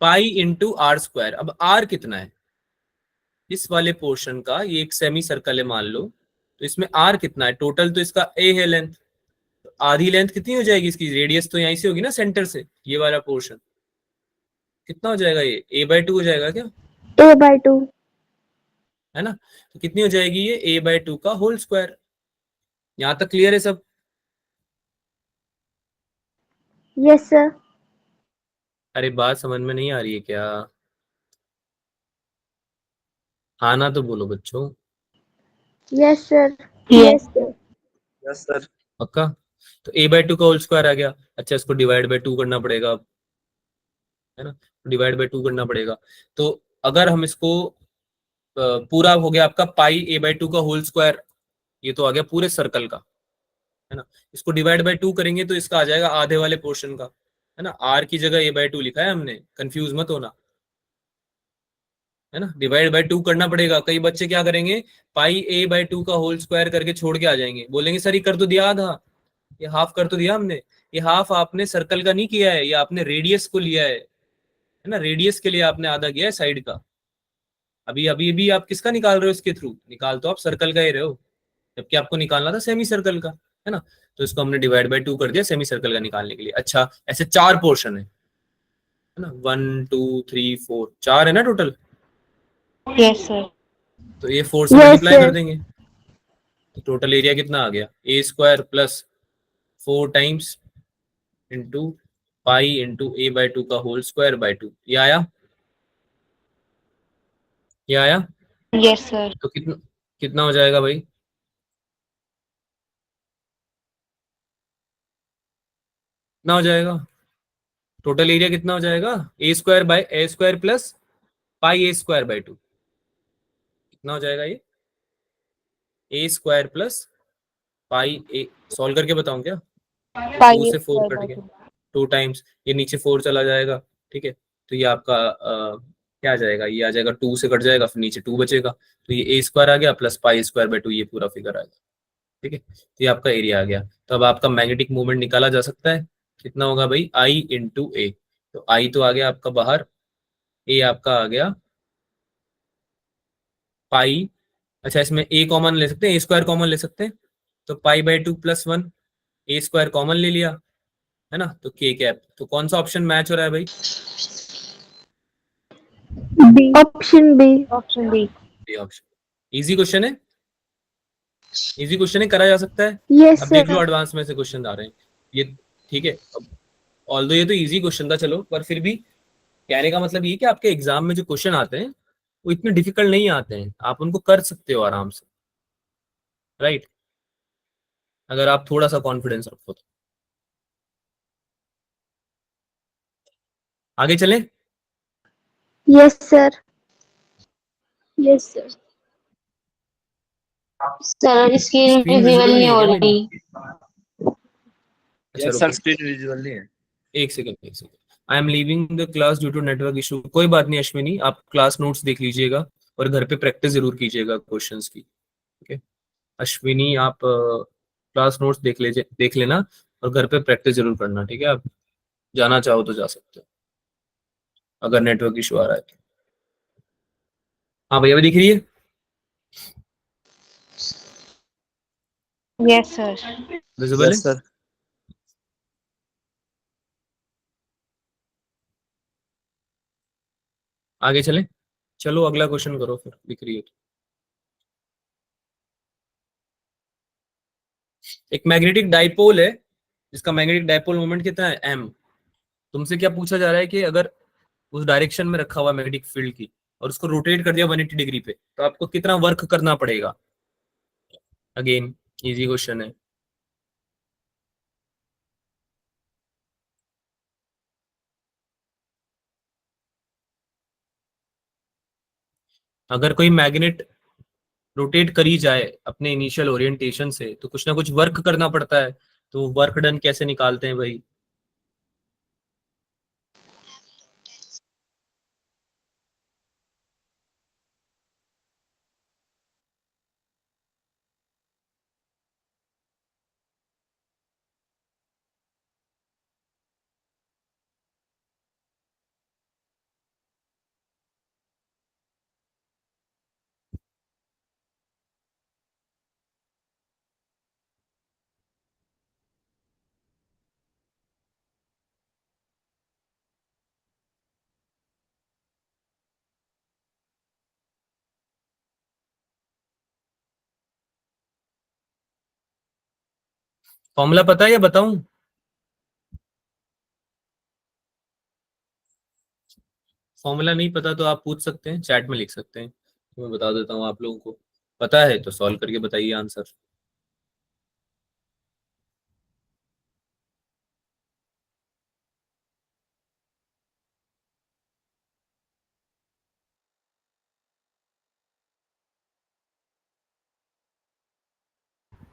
Pi into R square. अब आर कितना है इस वाले पोर्शन का? ये एक सेमी सर्कल है मान लो, तो इसमें आर कितना है टोटल? तो इसका ए है लेंथ, तो आधी लेंथ कितनी हो जाएगी इसकी? रेडियस तो यहीं से होगी ना, सेंटर से, ये वाला पोर्शन कितना हो जाएगा? ये ए बाई 2 हो जाएगा क्या, A/2. है ना? तो कितनी हो जाएगी ये? ए बाई 2 का होल स्क्वायर। यहां तक क्लियर है सब? Yes, sir. अरे बात समझ में नहीं आ रही है क्या? हाँ ना तो बोलो बच्चों। Yes, sir. Yes. Yes, sir. Yes sir, पक्का? तो ए बाई 2 का होल स्क्वायर आ गया। अच्छा इसको डिवाइड बाई 2 करना पड़ेगा अब, है ना? डिवाइड बाई 2 करना पड़ेगा। तो अगर हम इसको पूरा हो गया आपका पाई ए बाई 2 का होल स्क्वायर, ये तो आ गया पूरे सर्कल का, है ना? इसको डिवाइड बाई 2 करेंगे तो इसका आ जाएगा आधे वाले पोर्शन का, है ना? आर की जगह ए बाई 2 लिखा है हमने, कंफ्यूज मत होना, है ना? डिवाइड बाई 2 करना पड़ेगा। कई बच्चे क्या करेंगे, पाई ए बाई 2 का होल स्क्वायर करके छोड़ के आ जाएंगे, बोलेंगे सर ये कर तो दिया आधा, ये हाफ कर तो दिया हमने। ये हाफ आपने सर्कल का नहीं किया है, ये आपने रेडियस को लिया है ना? रेडियस के लिए आपने आधा किया है साइड का। अभी अभी भी आप किसका निकाल रहे हो इसके थ्रू? निकाल तो आप सर्कल का ही रहे हो, जबकि आपको निकालना था सेमी सर्कल का, है ना? तो इसको हमने डिवाइड बाई 2 कर दिया सेमी सर्कल का निकालने के लिए। अच्छा ऐसे 4 पोर्शन है ना? 1 2 3 4, 4 है ना टोटल? Yes, sir. तो ये 4 से Yes, मल्टीप्लाई कर sir. देंगे, तो टोटल एरिया कितना आ गया? A square plus 4 times into pi into a by 2 का होल स्क्वायर बाई 2। ये आया? ये आया? Yes, sir. तो कितना कितना हो जाएगा भाई? कितना हो जाएगा? टोटल एरिया कितना हो जाएगा? A square by a square plus pi a square by 2। कितना हो जाएगा ये? A square plus pi a, solve करके बताऊं क्या? Pi 2 A से 4 square कट by गया, 2. 2 टाइम्स, ये नीचे 4 चला जाएगा, ठीक है? तो ये आपका क्या आ जाएगा? ये आ जाएगा 2 से कट जाएगा, फिर नीचे 2 बचेगा, तो ये ए स्क्वायर आ गया प्लस पाई स्क्वायर बाई 2, ये पूरा फिगर आ गया, ठीक है? तो ये आपका एरिया आ गया। तो अब आपका मैग्नेटिक मूवमेंट निकाला जा सकता है, कितना होगा भाई? आई इंटू ए। तो आई तो आ गया आपका बाहर, ए आपका आ गया पाई। अच्छा इसमें ए कॉमन ले सकते हैं, ए स्क्वायर कॉमन ले सकते हैं, तो pi by 2 plus 1, A square common ले लिया, है ना, तो k कैप। तो कौन सा ऑप्शन मैच हो रहा है भाई? Option B. Option B. ये ऑप्शन। इजी क्वेश्चन है, इजी क्वेश्चन है, करा जा सकता है। यस अब देख लो सर। एडवांस में से क्वेश्चन आ रहे हैं ये, ठीक है। अब ऑल्दो ये तो इजी क्वेश्चन था चलो, पर फिर भी कहने का मतलब ये कि आपके एग्जाम में जो क्वेश्चन आते हैं वो इतने डिफिकल्ट नहीं आते हैं, आप उनको कर सकते हो आराम से, राइट, अगर आप थोड़ा सा कॉन्फिडेंस रखो तो। आगे चलें? Yes sir. Yes sir. Sir screen screen visible visible नहीं नहीं है हो क्या मेरी? रही। अच्छा यस सर, रुको, स्क्रीन विजुअल नहीं है। एक सेकंड, एक second. I am leaving the class due to network issue. कोई बात नहीं अश्विनी, आप क्लास नोट्स देख लीजिएगा और घर पे प्रैक्टिस जरूर कीजिएगा क्वेश्चंस की, ओके। अश्विनी आप क्लास नोट्स देख लेना और घर पे प्रैक्टिस जरूर करना, ठीक है। आप जाना चाहो तो जा सकते हो अगर नेटवर्क इशू आ रहा है तो। हाँ भैया भी दिख रही है? Yes, sir. विजिबल है? Yes sir. आगे चलें? चलो अगला क्वेश्चन करो फिर, दिख रही है तो। एक मैग्नेटिक डाइपोल है जिसका मैग्नेटिक डाइपोल मोमेंट कितना है, m। तुमसे क्या पूछा जा रहा है कि अगर उस डायरेक्शन में रखा हुआ मैग्नेटिक फील्ड की और उसको रोटेट कर दिया 180 डिग्री पे, तो आपको कितना वर्क करना पड़ेगा? अगेन इजी क्वेश्चन है। अगर कोई मैग्नेट रोटेट करी जाए अपने इनिशियल ओरिएंटेशन से तो कुछ ना कुछ वर्क करना पड़ता है, तो वर्क डन कैसे निकालते हैं भाई? फॉर्मूला पता है या बताऊं? फॉर्मूला नहीं पता तो आप पूछ सकते हैं, चैट में लिख सकते हैं, तो मैं बता देता हूँ आप लोगों को। पता है तो सॉल्व करके बताइए answer.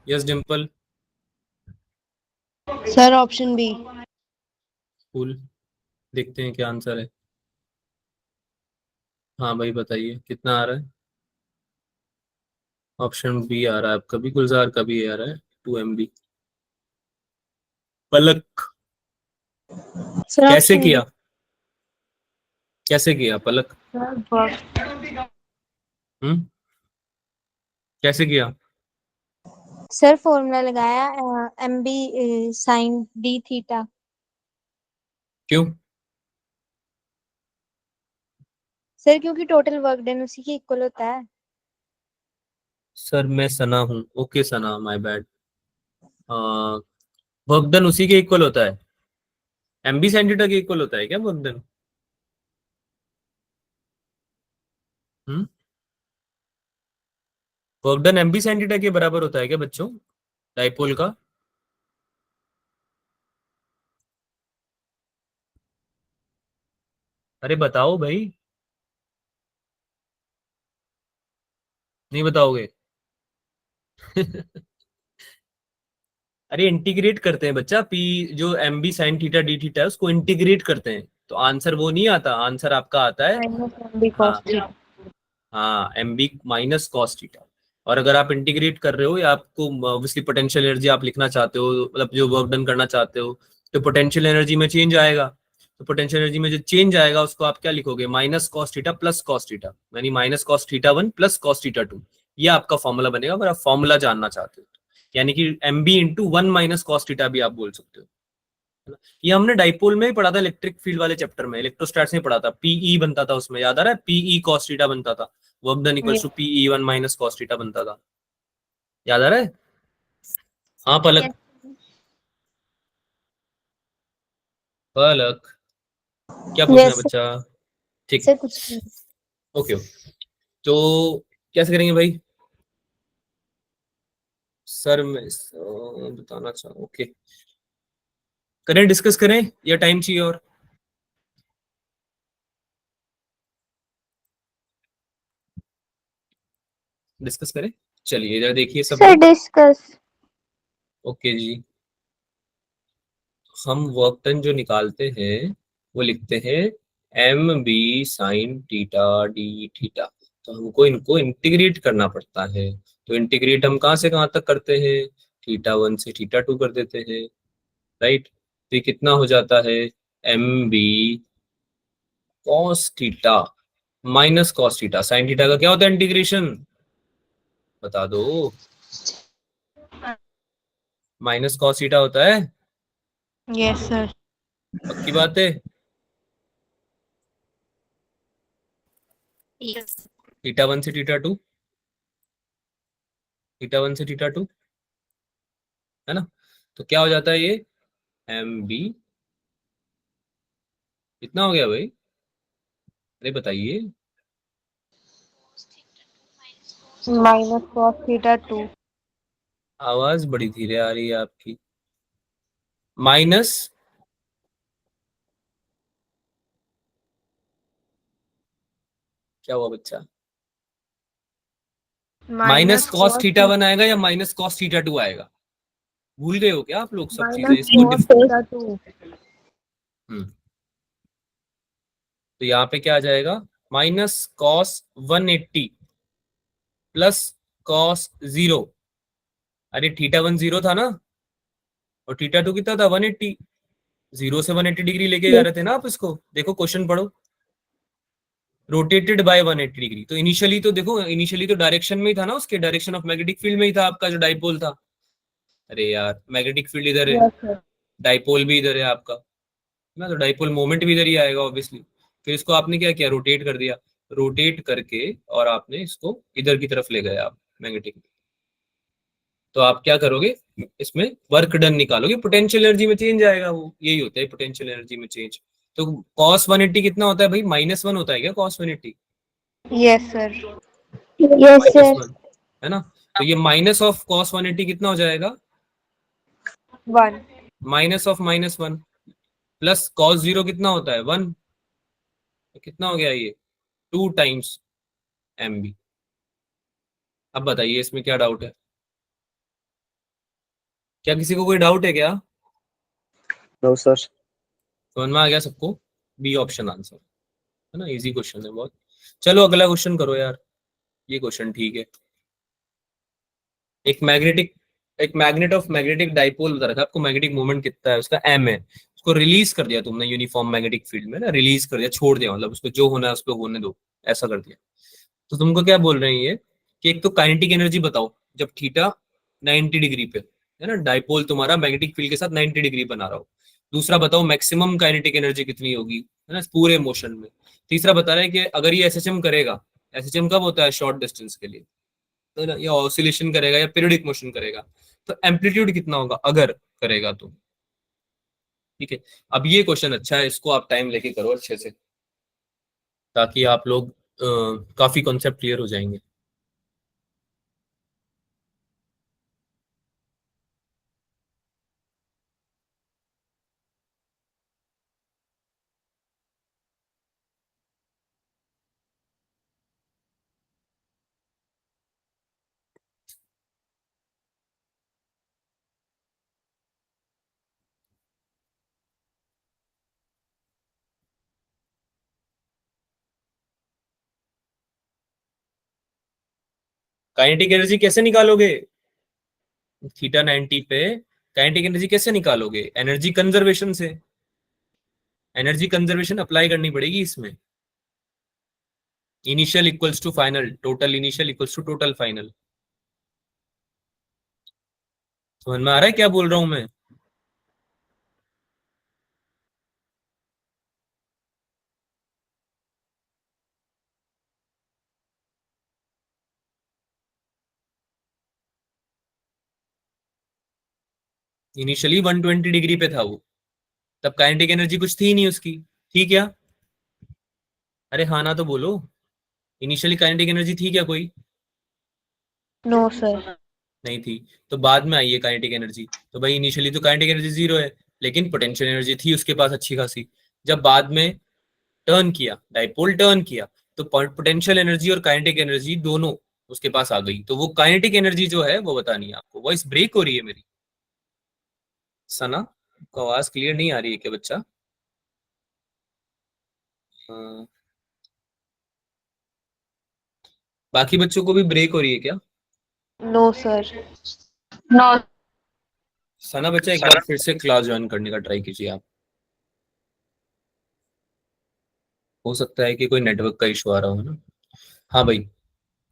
Yes Dimple? Sir, option B. Cool, देखते हैं क्या आंसर है। हाँ भाई बताइए कितना आ रहा है? ऑप्शन बी आ रहा है आपका भी, गुलजार का भी आ रहा है, 2 MB। पलक, Sir, कैसे option किया? B. कैसे किया पलक? Sir, work. हम्म, कैसे किया? सर फॉर्मूला लगाया MB साइन D थीटा। क्यों? सर क्योंकि टोटल वर्क डन उसी के इक्वल होता है। सर मैं सना हूँ, okay Sana, my bad. Work done उसी के इक्वल होता है, MB साइन थीटा के इक्वल होता है क्या work done? Hmm, work done MB sine theta के बराबर होता है क्या बच्चों, डाइपोल का? अरे बताओ भाई, नहीं बताओगे? अरे इंटीग्रेट करते हैं बच्चा, पी जो MB sine theta D theta है उसको इंटीग्रेट करते हैं, तो आंसर वो नहीं आता, आंसर आपका आता है। Minus MB हाँ cos theta. हाँ, MB माइनस कॉस थीटा। और अगर आप इंटीग्रेट कर रहे हो या आपको ऑब्वियसली पोटेंशियल एनर्जी आप लिखना चाहते हो, मतलब जो वर्क डन करना चाहते हो, तो पोटेंशियल एनर्जी में चेंज आएगा। तो पोटेंशियल एनर्जी में जो चेंज आएगा उसको आप क्या लिखोगे, minus cos theta plus cos theta, यानी minus cos theta 1 plus cos theta 2। ये आपका फॉर्मूला बनेगा अगर आप फॉर्मूला जानना चाहते हो, यानी कि MB into 1 minus cos theta भी आप बोल सकते हो, ये हमने डाइपोल में ही पढ़ा था, इलेक्ट्रिक फील्ड वाले चैप्टर में, इलेक्ट्रोस्टैट्स में पढ़ा था, पीई बनता था उसमें, याद आ रहा है, पीई cos थीटा बनता था, work done equals to PE1 minus cos theta बनता था, याद आ रहा है? हाँ पलक, पलक क्या पूछना है Yes, बच्चा? ठीक, सर कुछ नहीं। ओके तो कैसे करेंगे भाई? सर मैं बताना चाहूँ, ओके करें, डिस्कस करें या टाइम चाहिए और? डिस्कस करें, चलिए इधर देखिए सब सर लोग। डिस्कस। ओके जी, हम वर्क डन जो निकालते हैं वो लिखते हैं MB sine theta D theta, तो हमको इनको इंटीग्रेट करना पड़ता है, तो इंटीग्रेट हम कहाँ से कहाँ तक करते हैं, θ1 से θ2 कर देते हैं, राइट? तो ये कितना हो जाता है, MB cos theta minus cos theta, sine theta का क्या होता है इंटीग्रेशन, बता दो? माइनस cos थीटा होता है, Yes, sir. पक्की बात है? Yes. θ1 से θ2, θ1 से θ2, है ना? तो क्या हो जाता है ये, MB कितना हो गया भाई, अरे बताइए? Minus cos theta 2. आवाज बड़ी धीरे आ रही है आपकी, माइनस क्या हुआ बच्चा, माइनस cos θ1 आएगा या माइनस cos θ2 आएगा? भूल गए हो क्या आप लोग सब चीजें Minus इसको cos theta 2. तो यहाँ पे क्या आ जाएगा, माइनस cos 180 प्लस cos 0, अरे θ1 0 था ना, और θ2 कितना था 180, 0 से 180 डिग्री लेके जा रहे थे ना आप इसको, देखो क्वेश्चन पढ़ो, रोटेटेड बाय 180 डिग्री, तो इनिशियली तो देखो, इनिशियली तो डायरेक्शन में ही था ना, उसके डायरेक्शन ऑफ मैग्नेटिक फील्ड में ही था आपका जो डाइपोल था, अरे यार मैग्नेटिक फील्ड इधर है, Yes, sir. डाइपोल भी इधर है आपका ना, तो डाइपोल मोमेंट भी इधर ही आएगा ऑब्वियसली, फिर इसको आपने क्या किया, रोटेट कर दिया, रोटेट करके और आपने इसको इधर की तरफ ले गए आप मैग्नेटिक, तो आप क्या करोगे, इसमें वर्क डन निकालोगे, पोटेंशियल एनर्जी में चेंज आएगा, वो यही होता है पोटेंशियल एनर्जी में चेंज। तो cos 180 कितना होता है भाई, -1 होता है क्या cos 180, Yes, sir. Yes, sir. -1, है ना? तो ये माइनस ऑफ cos 180 कितना हो जाएगा, 1. माइनस ऑफ -1 प्लस cos 0 कितना होता है 1, तो कितना हो गया ये 2 टाइम्स MB। अब बताइए इसमें क्या डाउट है, क्या किसी को कोई डाउट है क्या? No sir. समझ में आ गया सबको? बी ऑप्शन आंसर, है ना, इजी क्वेश्चन है बहुत। चलो अगला क्वेश्चन करो यार, ये क्वेश्चन ठीक है। एक मैग्नेट ऑफ मैग्नेटिक डाइपोल बता रखा है आपको, मैग्नेटिक मोमेंट कितना है उसका, m है, उसको रिलीज कर दिया तुमने यूनिफॉर्म मैग्नेटिक फील्ड में ना, रिलीज कर दिया, छोड़ दिया, मतलब उसको जो होना है उसको होने दो, ऐसा कर दिया। तो तुमको क्या बोल रहे हैं ये, कि एक तो काइनेटिक एनर्जी बताओ जब थीटा 90 डिग्री पे, है ना, डाइपोल तुम्हारा मैग्नेटिक फील्ड के साथ 90 डिग्री बना रहा हो। दूसरा बताओ मैक्सिमम काइनेटिक एनर्जी कितनी होगी, है ना, पूरे मोशन में। तीसरा बता रहा है कि अगर ये एसएचएम करेगा, एसएचएम कब होता है, शॉर्ट डिस्टेंस के लिए, है ना, या ऑसिलेशन करेगा या पीरियडिक मोशन करेगा, तो एम्पलीट्यूड कितना होगा अगर करेगा तो। ठीक है, अब ये क्वेश्चन अच्छा है, इसको आप टाइम लेके करो अच्छे से, ताकि आप लोग काफी कॉन्सेप्ट क्लियर हो जाएंगे। काइनेटिक एनर्जी कैसे निकालोगे, थीटा 90 पे काइनेटिक एनर्जी कैसे निकालोगे, एनर्जी कंजर्वेशन से, एनर्जी कंजर्वेशन अप्लाई करनी पड़ेगी इसमें। Initial equals to final, total initial equals to total final. समझ में आ रहा है क्या बोल रहा हूं मैं? इनिशियली 120 डिग्री पे था वो, तब काइनेटिक एनर्जी कुछ थी नहीं उसकी, थी क्या? अरे हाँ ना तो बोलो, इनिशियली काइनेटिक एनर्जी थी क्या कोई? No, sir. नहीं थी। तो बाद में आई है काइनेटिक एनर्जी, तो भाई इनिशियली तो काइनेटिक एनर्जी जीरो है, लेकिन पोटेंशियल एनर्जी थी उसके पास अच्छी खासी। जब बाद में टर्न किया, डाइपोल टर्न किया, तो पोटेंशियल एनर्जी और काइनेटिक एनर्जी दोनों उसके पास आ गई। तो वो काइनेटिक एनर्जी जो है वो बतानी है आपको। वॉइस ब्रेक हो रही है मेरी। सना को आवाज क्लियर नहीं आ रही है क्या बच्चा? हाँ। बाकी बच्चों को भी ब्रेक हो रही है क्या? No, sir. No. सना बच्चा एक बार फिर से क्लास ज्वाइन करने का ट्राई कीजिए आप। हो सकता है कि कोई नेटवर्क का इशू आ रहा हो ना। हाँ भाई,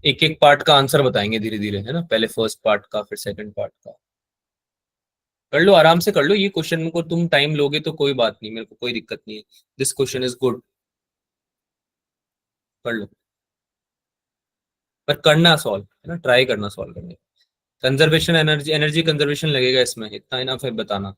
एक एक पार्ट का आंसर बताएंगे धीरे धीरे, है ना? पहले फर्स्ट पार्ट का, फिर सेकंड पार्ट का। कर लो, आराम से कर लो। ये क्वेश्चन को तुम टाइम लोगे तो कोई बात नहीं, मेरे को कोई दिक्कत नहीं है। दिस क्वेश्चन इज गुड, कर लो। पर करना सॉल्व, है ना? ट्राई करना सॉल्व करने। कंजर्वेशन एनर्जी, एनर्जी कंजर्वेशन लगेगा इसमें, इतना इनफ है बताना।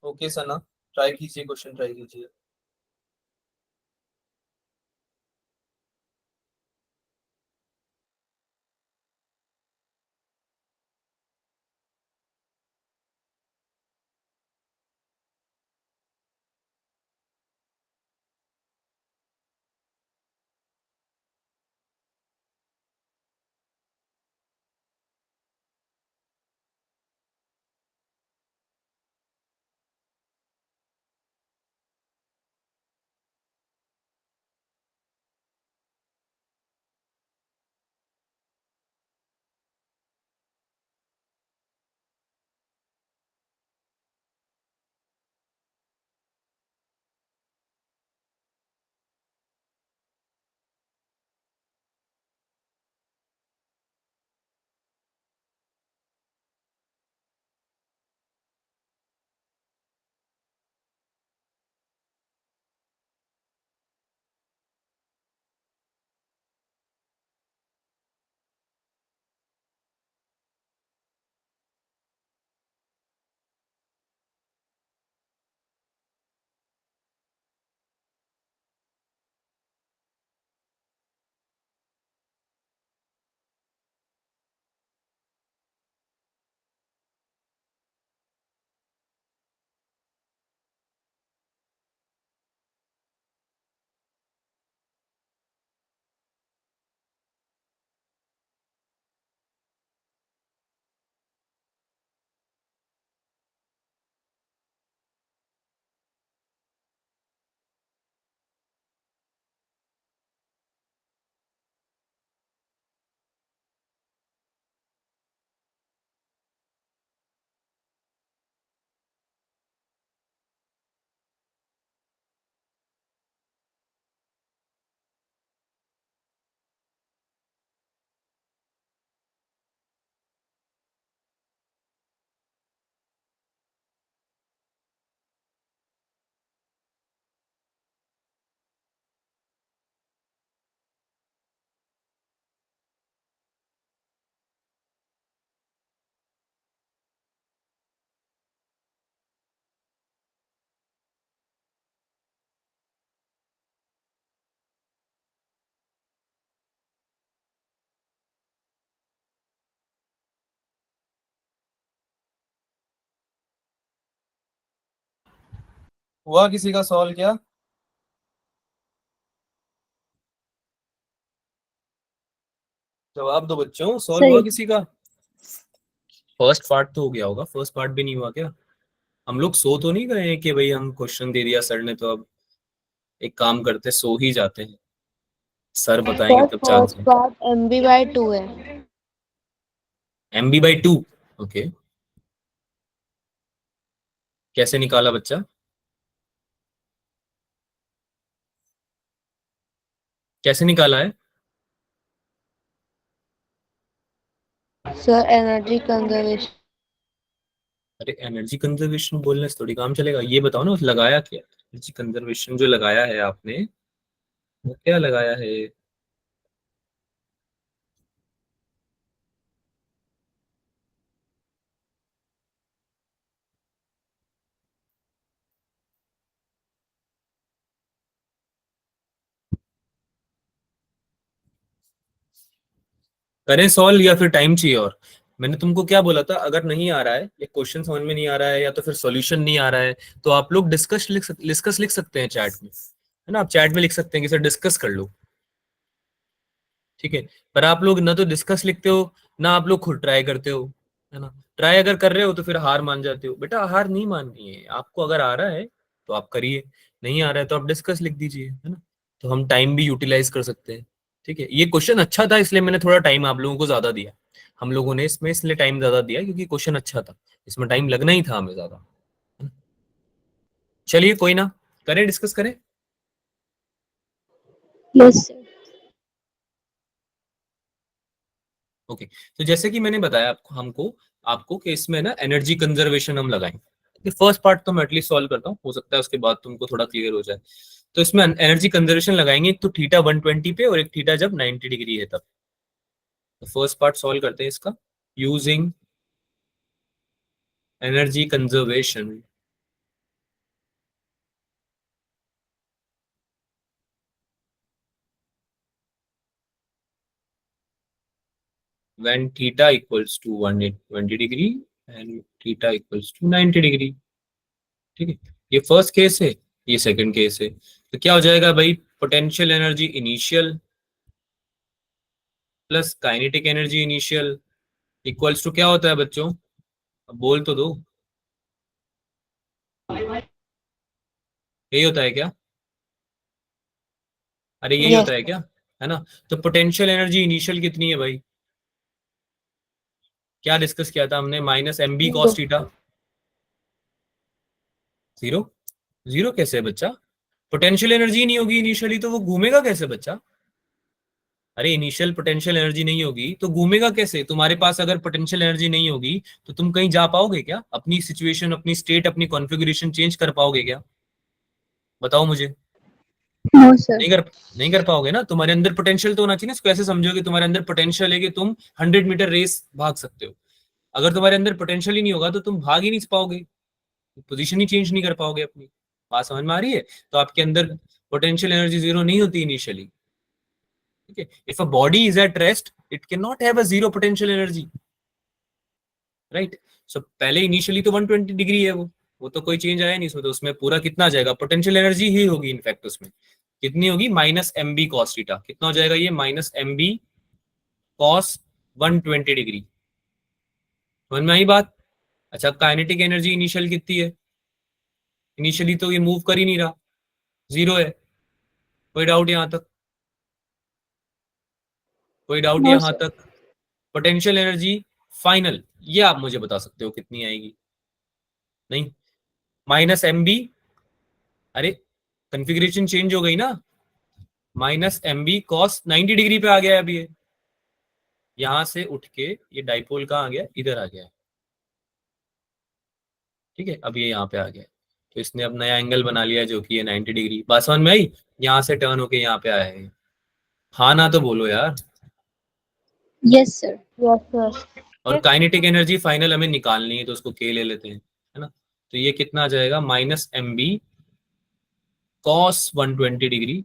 ओके सना, ट्राई कीजिए, क्वेश्चन ट्राई कीजिए। हुआ किसी का सॉल्व क्या? जवाब दो बच्चों, सॉल्व हुआ सही। किसी का? फर्स्ट पार्ट तो हो गया होगा, फर्स्ट पार्ट भी नहीं हुआ क्या? हम लोग सो तो नहीं गए हैं कि भाई हम क्वेश्चन दे दिया सर ने तो अब एक काम करते सो ही जाते हैं, सर बताएंगे Sir, तब first जागते। part MB/2 है. MB/2, okay. कैसे निकाला बच्चा? कैसे निकाला है? Sir energy conservation. अरे एनर्जी कंजर्वेशन बोलने से थोड़ी काम चलेगा, ये बताओ ना लगाया क्या? एनर्जी कंजर्वेशन जो लगाया है आपने, वो क्या लगाया है? करें सॉल्व या फिर टाइम चाहिए? और मैंने तुमको क्या बोला था, अगर नहीं आ रहा है या क्वेश्चन समझ में नहीं आ रहा है या तो फिर सॉल्यूशन नहीं आ रहा है, तो आप लोग डिस्कस लिख सकते हैं चैट में, है ना? आप चैट में लिख सकते हैं कि सर डिस्कस कर लो, ठीक है? पर आप लोग ना तो डिस्कस लिखते हो, ना आप लोग खुद ट्राई करते हो, है ना? ट्राई अगर कर रहे हो तो फिर हार मान जाते हो। बेटा हार नहीं माननी है आपको, अगर आ रहा है तो आप करिए, नहीं आ रहा है तो आप डिस्कस लिख दीजिए, है ना? तो हम टाइम भी यूटिलाइज कर सकते हैं, ठीक है? ये क्वेश्चन अच्छा था इसलिए मैंने थोड़ा टाइम आप लोगों को ज्यादा दिया, हम लोगों ने इसमें इसलिए टाइम ज्यादा दिया क्योंकि क्वेश्चन अच्छा था, इसमें टाइम लगना ही था हमें ज्यादा, है ना? चलिए कोई ना, करें डिस्कस करें। Yes, sir. ओके, तो जैसे कि मैंने बताया आपको, आपको कि इसमें ना एनर्जी कंजर्वेशन हम लगाएंगे। फर्स्ट पार्ट तो मैं एटलीस्ट सॉल्व करता हूँ, हो सकता है उसके बाद तुमको थोड़ा क्लियर हो जाए। तो इसमें एनर्जी कंजर्वेशन लगाएंगे, एक तो थीटा 120 पे और एक थीटा जब 90 डिग्री है तब। तो फर्स्ट पार्ट सॉल्व करते हैं इसका, using energy conservation when theta equals to 120 degree and theta equals to 90 degree, ठीक है? ये फर्स्ट केस है, ये सेकंड केस है। तो क्या हो जाएगा भाई, potential energy initial plus kinetic energy initial equals to क्या होता है बच्चों? अब बोल तो दो, यही होता है क्या? अरे यही यस होता है क्या, है ना? तो पोटेंशियल एनर्जी इनिशियल कितनी है भाई? क्या डिस्कस किया था हमने? Minus M B cos theta. Zero? Zero कैसे है बच्चा? पोटेंशियल एनर्जी नहीं होगी इनिशियली तो वो घूमेगा कैसे बच्चा? अरे इनिशियल पोटेंशियल एनर्जी नहीं होगी तो घूमेगा कैसे? तुम्हारे पास अगर पोटेंशियल एनर्जी नहीं होगी तो तुम कहीं जा पाओगे क्या? अपनी सिचुएशन, अपनी स्टेट, अपनी कॉन्फ़िगरेशन चेंज कर पाओगे क्या? बताओ मुझे। No, sir. नहीं कर पाओगे ना। तुम्हारे अंदर पोटेंशियल तो होना चाहिए ना। इसको ऐसे समझो कि तुम्हारे अंदर पोटेंशियल है कि तुम 100 मीटर रेस भाग सकते हो। अगर तुम्हारे अंदर पोटेंशियल ही नहीं होगा तो तुम भाग ही नहीं पाओगे, पोजीशन ही चेंज नहीं कर पाओगे अपनी। बात समझ में आ रही है? तो आपके अंदर पोटेंशियल एनर्जी जीरो नहीं होती इनिशियली, ठीक है? If a body is at rest it can not have a zero potential energy, right? So पहले इनिशियली तो 120 डिग्री है वो तो कोई चेंज आया नहीं इसमें, तो उसमें पूरा कितना आ जाएगा? पोटेंशियल एनर्जी ही होगी इनफैक्ट उसमें। कितनी होगी? Minus M B cos theta. कितना हो जाएगा ये? Minus M B cos 120 degree. समझ में आई बात? अच्छा, काइनेटिक एनर्जी इनिशियल कितनी है? इनिशियली तो ये मूव कर ही नहीं रहा, जीरो है। कोई डाउट यहां तक? कोई डाउट No, यहां sir. तक? पोटेंशियल एनर्जी फाइनल ये आप मुझे बता सकते हो कितनी आएगी? नहीं, माइनस एम बी, अरे कन्फिग्रेशन चेंज हो गई ना। Minus M B cos 90 degree पे आ गया है अभी ये। यहां से उठ के ये डाइपोल कहाँ आ गया? इधर आ गया है, ठीक है? अब ये यहाँ पे आ गया है। तो इसने अब नया एंगल बना लिया जो कि ये 90 डिग्री। बात समझ में आई? यहाँ से टर्न होके यहाँ पे आया है। हाँ ना तो बोलो यार। Yes, sir. Yes sir. और काइनेटिक एनर्जी फाइनल हमें निकालनी है तो उसको के ले लेते हैं, है ना? तो ये कितना आ जाएगा? Minus M B cos 120 degree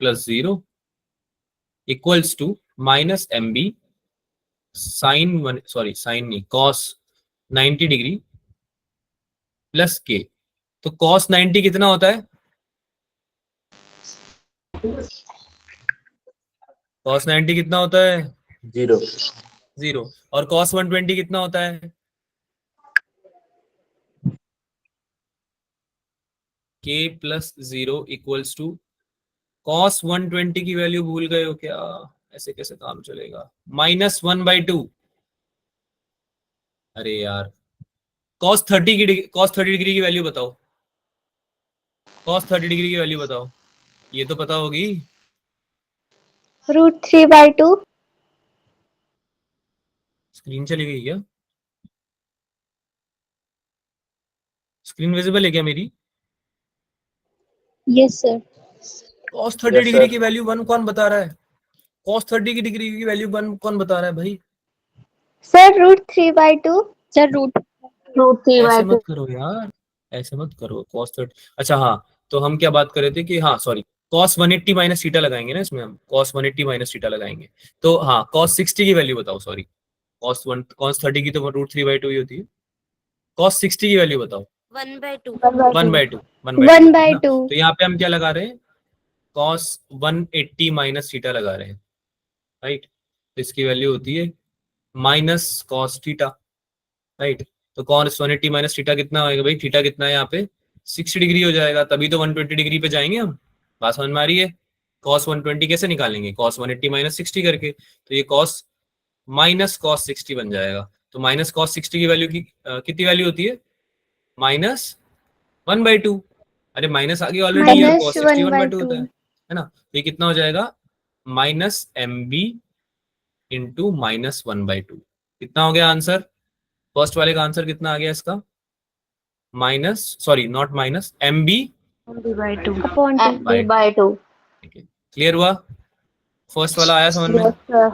plus zero equals to minus M B sine one, sorry sine नहीं, कॉस 90 डिग्री प्लस के। तो कॉस 90 कितना होता है? कॉस 90 कितना होता है? जीरो। जीरो। और कॉस 120 कितना होता है? K plus zero equals to cos 120 की वैल्यू भूल गए हो क्या? ऐसे कैसे काम चलेगा? -1/2। अरे यार, कॉस 30 डिग्री की वैल्यू बताओ। कॉस 30 डिग्री की वैल्यू बताओ, ये तो पता होगी। √3/2. स्क्रीन चली गई क्या? स्क्रीन विजिबल है क्या मेरी? Yes, sir. cos 30 Yes, degree sir. की वैल्यू 1 कौन बता रहा है? cos 30 की डिग्री की वैल्यू 1 कौन बता रहा है भाई? Sir, √3/2. Sir, root. ऐसे √3/2. मत करो यार, ऐसे मत करो। cos 30, अच्छा हाँ, तो हम क्या बात कर रहे थे कि हाँ सॉरी, cos 180 माइनस थीटा लगाएंगे ना इसमें, हम cos 180 माइनस थीटा लगाएंगे। तो हाँ, cos 60 की वैल्यू बताओ, सॉरी, cos 30 की तो √3/2 ही होती है। cos 60 की वैल्यू बताओ। 1/2. 1/2, 1/2 होती है ना। 1/2. तो यहाँ पे हम क्या लगा रहे हैं? cos 180 माइनस थीटा लगा रहे हैं, राइट। तो इसकी वैल्यू होती है माइनस cos थीटा, राइट। तो cos 180 माइनस थीटा कितना होगा भाई? थीटा कितना है यहाँ पे? 60 डिग्री हो जाएगा, तभी तो 120 डिग्री पे जाएंगे हम। बात समझ में आ रही है? cos 120 कैसे निकालेंगे? cos 180 माइनस 60 करके, तो ये cos माइनस cos 60 बन जाएगा। तो माइनस cos 60 की वैल्यू की कितनी वैल्यू होती है? माइनस 1/2। अरे माइनस आगे ऑलरेडी है, और Minus cos 60 1/2 होता (1/2). है ना। तो ये कितना हो जाएगा? Minus MB into minus 1/2। कितना हो गया आंसर? फर्स्ट वाले का आंसर कितना आ गया इसका? Minus, sorry not minus, MB MB/2. Upon 2. By 2। MB/2. ठीक है, क्लियर हुआ? फर्स्ट वाला आया समझ में? Yes, sir.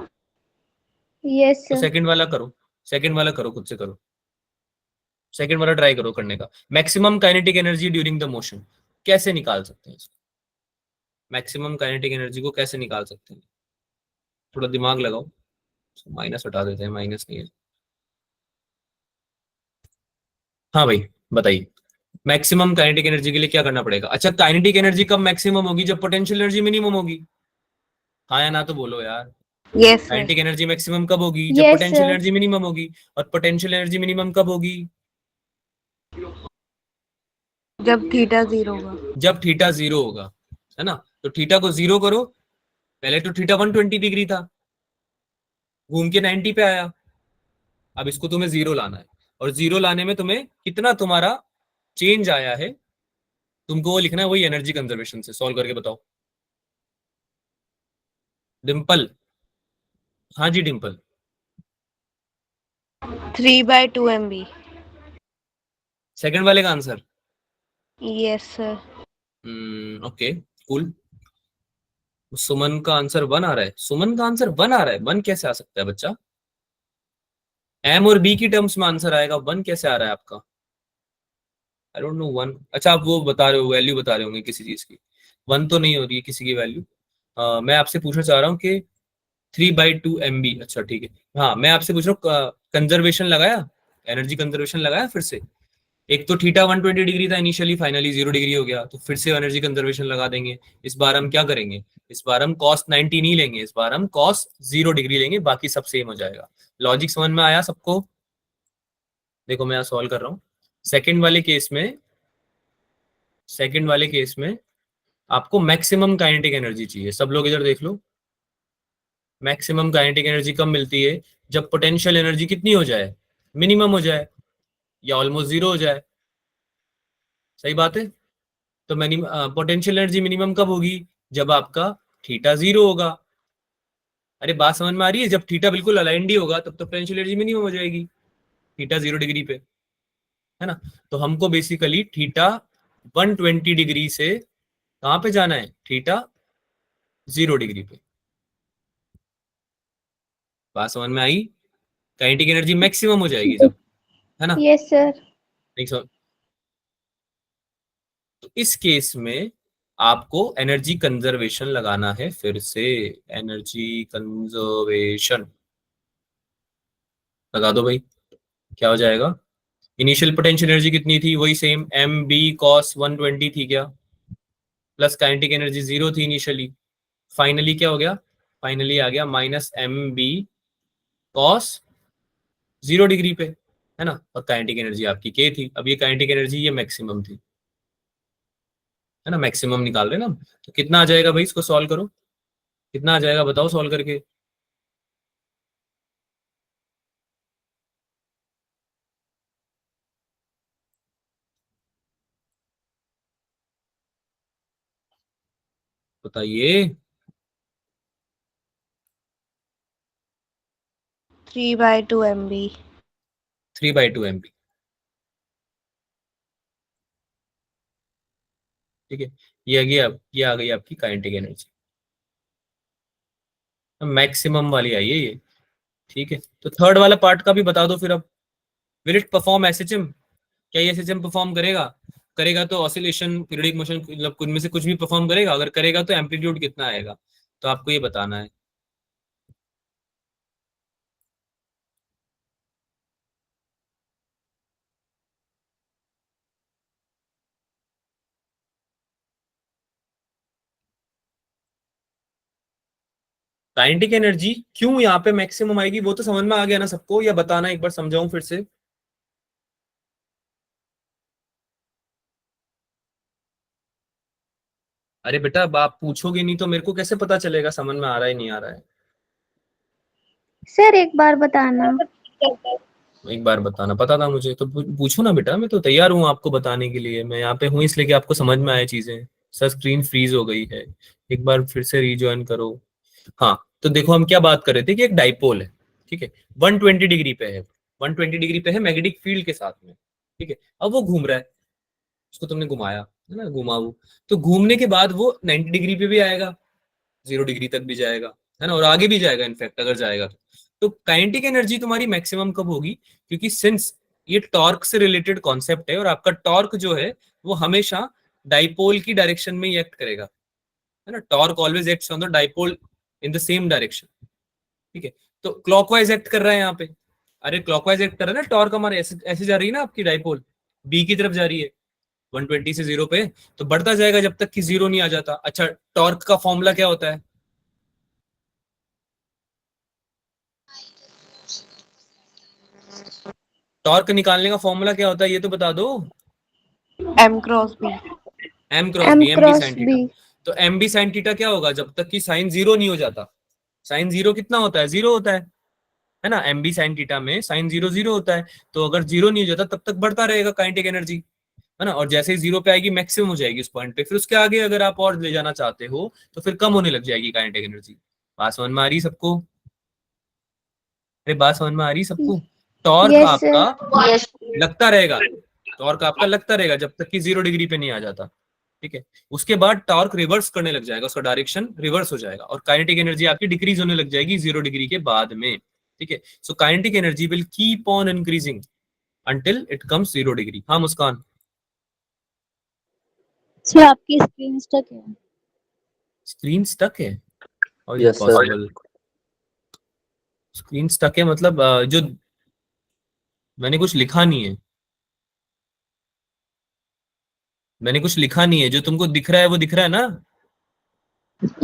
Yes, तो sir. सेकंड वाला करो, सेकंड वाला करो, खुद से करो, सेकंड वाला ट्राई करो करने का। Maximum kinetic energy during the motion कैसे निकाल सकते हैं? मैक्सिमम काइनेटिक एनर्जी को कैसे निकाल सकते हैं? थोड़ा दिमाग लगाओ। माइनस हटा देते हैं, माइनस नहीं है। हाँ भाई बताइए, मैक्सिमम काइनेटिक एनर्जी के लिए क्या करना पड़ेगा? अच्छा, काइनेटिक एनर्जी कब मैक्सिमम होगी? जब पोटेंशियल एनर्जी मिनिमम होगी। हाँ या ना तो बोलो यार। Yes, sir. Kinetic energy maximum कब होगी? जब Yes, potential sir. Energy minimum होगी। और पोटेंशियल एनर्जी मिनिमम कब होगी? जब थीटा 0 होगा. जब थीटा 0 होगा, है ना। तो थीटा को 0 करो, पहले तो थीटा 120 डिग्री था, घूम के 90 पे आया। अब इसको तुम्हें 0 लाना है, और 0 लाने में तुम्हें कितना तुम्हारा चेंज आया है, तुमको वो लिखना है, वही एनर्जी कंजर्वेशन से सॉल्व करके बताओ। डिम्पल, हाँ जी डिम्पल। 3/2 MB. सेकंड वाले का answer? Yes, sir. Okay, cool. Suman का आंसर 1 आ रहा है, सुमन का आंसर 1 आ रहा है। 1 कैसे आ सकता है बच्चा? एम और बी की टर्म्स में आंसर आएगा, 1 कैसे आ रहा है आपका? I don't know 1। अच्छा, आप वो बता रहे हो, वैल्यू बता रहे होंगे किसी चीज की। 1 तो नहीं हो रही है किसी की वैल्यू। मैं आपसे पूछना चाह रहा हूँ कि 3/2 MB, अच्छा ठीक है। हाँ, मैं आपसे पूछ रहा हूँ, कंजर्वेशन लगाया, एनर्जी कंजर्वेशन लगाया फिर से। एक तो थीटा 120 डिग्री था इनिशियली, फाइनली 0 डिग्री हो गया, तो फिर से एनर्जी कंजर्वेशन लगा देंगे। इस बार हम क्या करेंगे? इस बार हम cos 90 नहीं लेंगे, इस बार हम cos 0 डिग्री लेंगे, बाकी सब सेम हो जाएगा। लॉजिक समझ में आया सबको? देखो मैं यहाँ सॉल्व कर रहा हूँ। सेकंड वाले केस में, सेकंड वाले केस में आपको मैक्सिमम काइनेटिक एनर्जी चाहिए। सब लोग इधर देख लो। मैक्सिमम काइनेटिक एनर्जी कब मिलती है? जब पोटेंशियल एनर्जी कितनी हो जाए? मिनिमम हो जाए, या ऑलमोस्ट 0 हो जाए। सही बात है। तो पोटेंशियल एनर्जी मिनिमम कब होगी? जब आपका थीटा 0 होगा। अरे बात समझ में आ रही है? जब थीटा बिल्कुल अलाइंड ही होगा, तब तो पोटेंशियल एनर्जी मिनिमम हो जाएगी, थीटा 0 डिग्री पे, है ना। तो हमको बेसिकली थीटा 120 डिग्री से कहाँ पे जाना है? थीटा 0 डिग्री पे। बात समझ में आई? काइनेटिक एनर्जी मैक्सिमम हो जाएगी जब, है ना। Yes, sir. नहीं समझ? तो इस केस में आपको एनर्जी कंजर्वेशन लगाना है फिर से। एनर्जी कंजर्वेशन लगा दो भाई। क्या हो जाएगा? इनिशियल पोटेंशियल एनर्जी कितनी थी? वही सेम, MB cos 120 थी क्या, प्लस काइनेटिक एनर्जी 0 थी इनिशियली। फाइनली क्या हो गया? फाइनली आ गया माइनस MB cos 0 डिग्री पे, है ना। और काइनेटिक एनर्जी आपकी K थी। अब ये काइनेटिक एनर्जी ये मैक्सिमम थी, है ना। मैक्सिमम निकाल रहे हैं ना हम। तो कितना आ जाएगा भाई? इसको सॉल्व करो, कितना आ जाएगा बताओ सॉल्व करके। बताइए। 3/2 MB. 3/2 MB। ठीक है, ये आ गई आपकी काइनेटिक एनर्जी, मैक्सिमम वाली आई है ये। ठीक है, तो थर्ड वाला पार्ट का भी बता दो फिर अब। Will it perform SHM? क्या ये एसएचएम परफॉर्म करेगा? करेगा तो ऑसिलेशन, पीरियोडिक मोशन, मतलब उनमें से कुछ भी परफॉर्म करेगा? अगर करेगा तो एम्पलीट्यूड कितना आएगा? तो आपको ये बताना है। काइनेटिक एनर्जी क्यों यहाँ पे मैक्सिमम आएगी वो तो समझ में आ गया ना सबको, या बताना एक बार समझाऊं फिर से? अरे बेटा, अब आप पूछोगे नहीं तो मेरे को कैसे पता चलेगा समझ में आ रहा है नहीं आ रहा है? सर एक बार बताना। एक बार बताना पता था मुझे, तो पूछो ना बेटा, मैं तो तैयार हूँ आपको बताने के लिए। मैं यहाँ पे हूँ इसलिए कि आपको समझ में आए चीजें। सर स्क्रीन फ्रीज हो गई है, एक बार फिर से रिज्वाइन करो। हाँ, तो देखो हम क्या बात कर रहे थे कि एक डाइपोल है, ठीक है, 120 डिग्री पे है, 120 डिग्री पे है मैग्नेटिक फील्ड के साथ में। ठीक है, अब वो घूम रहा है, उसको तुमने घुमाया है ना, घुमा वो, तो घूमने के बाद वो 90 डिग्री पे भी आएगा, 0 डिग्री तक भी जाएगा, है ना, और आगे भी जाएगा इनफैक्ट अगर जाएगा तो काइनेटिक एनर्जी तुम्हारी मैक्सिमम कब होगी? क्योंकि सिंस ये टॉर्क से रिलेटेड कॉन्सेप्ट है और आपका टॉर्क जो है वो हमेशा डाइपोल की डायरेक्शन में ही एक्ट करेगा, है ना, torque always acts on the dipole in the same direction. ठीक है, तो क्लॉकवाइज एक्ट कर रहा है यहाँ पे। अरे क्लॉकवाइज एक्ट कर रहा है ना, टॉर्क हमारे ऐसे ऐसे जा रही है ना, आपकी डाइपोल बी की तरफ जा रही है 120 से 0 पे, तो बढ़ता जाएगा जब तक कि 0 नहीं आ जाता। अच्छा, टॉर्क का फॉर्मूला क्या होता है? टॉर्क निकालने का फॉर्मूला क्या होता है ये तो बता दो। M cross B. M cross M B, M B cross sine B। Theta. तो एम बी साइन थीटा क्या होगा जब तक कि साइन 0 नहीं हो जाता? साइन 0 कितना होता है? 0 होता है ना, एम बी साइन थीटा में साइन 0 0 होता है। तो अगर 0 नहीं हो जाता तब तक बढ़ता रहेगा काइनेटिक एनर्जी, है ना, और जैसे ही 0 पे आएगी मैक्सिमम हो जाएगी उस पॉइंट पे, फिर उसके आगे अगर आप और ले जाना चाहते हो तो फिर कम होने लग जाएगी काइनेटिक एनर्जी। बात समझ में आ रही सबको? अरे बात समझ में आ रही सबको? टॉर्क यस आपका सर। लगता रहेगा, टॉर्क आपका लगता रहेगा जब तक कि 0 डिग्री पे नहीं आ जाता। ठीक है, उसके बाद टॉर्क रिवर्स करने लग जाएगा, उसका डायरेक्शन रिवर्स हो जाएगा और काइनेटिक एनर्जी आपकी डिक्रीज होने लग जाएगी 0 डिग्री के बाद में। ठीक है, so kinetic energy will keep on increasing until it comes 0 degree. हाँ मुस्कान? सर आपकी स्क्रीन स्टक है। स्क्रीन स्टक है? और Yes, sir. Possible screen stuck है मतलब जो मैंने कुछ लिखा नहीं है, मैंने कुछ लिखा नहीं है, जो तुमको दिख रहा है वो दिख रहा है ना?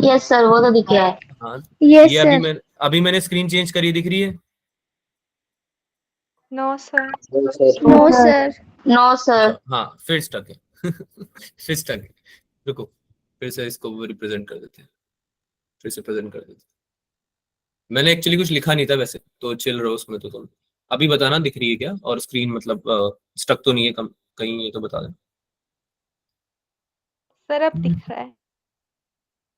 यस सर, वो तो दिख रहा है। हाँ, यस ये सर। अभी मैंने स्क्रीन चेंज करी, दिख रही है? No sir. No, sir. No sir. No sir. हाँ फिर स्टक है फिर स्टक है। रुको, फिर से इसको रिप्रेजेंट कर देते हैं, फिर से प्रेजेंट कर देते हैं। मैंने एक्चुअली कुछ लिखा नहीं था वैसे तो, चिल रहो उसमें। तो तुम अभी बताना दिख रही है क्या, और स्क्रीन मतलब स्टक तो नहीं है कम कहीं, ये तो बता दें। सर अब दिख रहा है.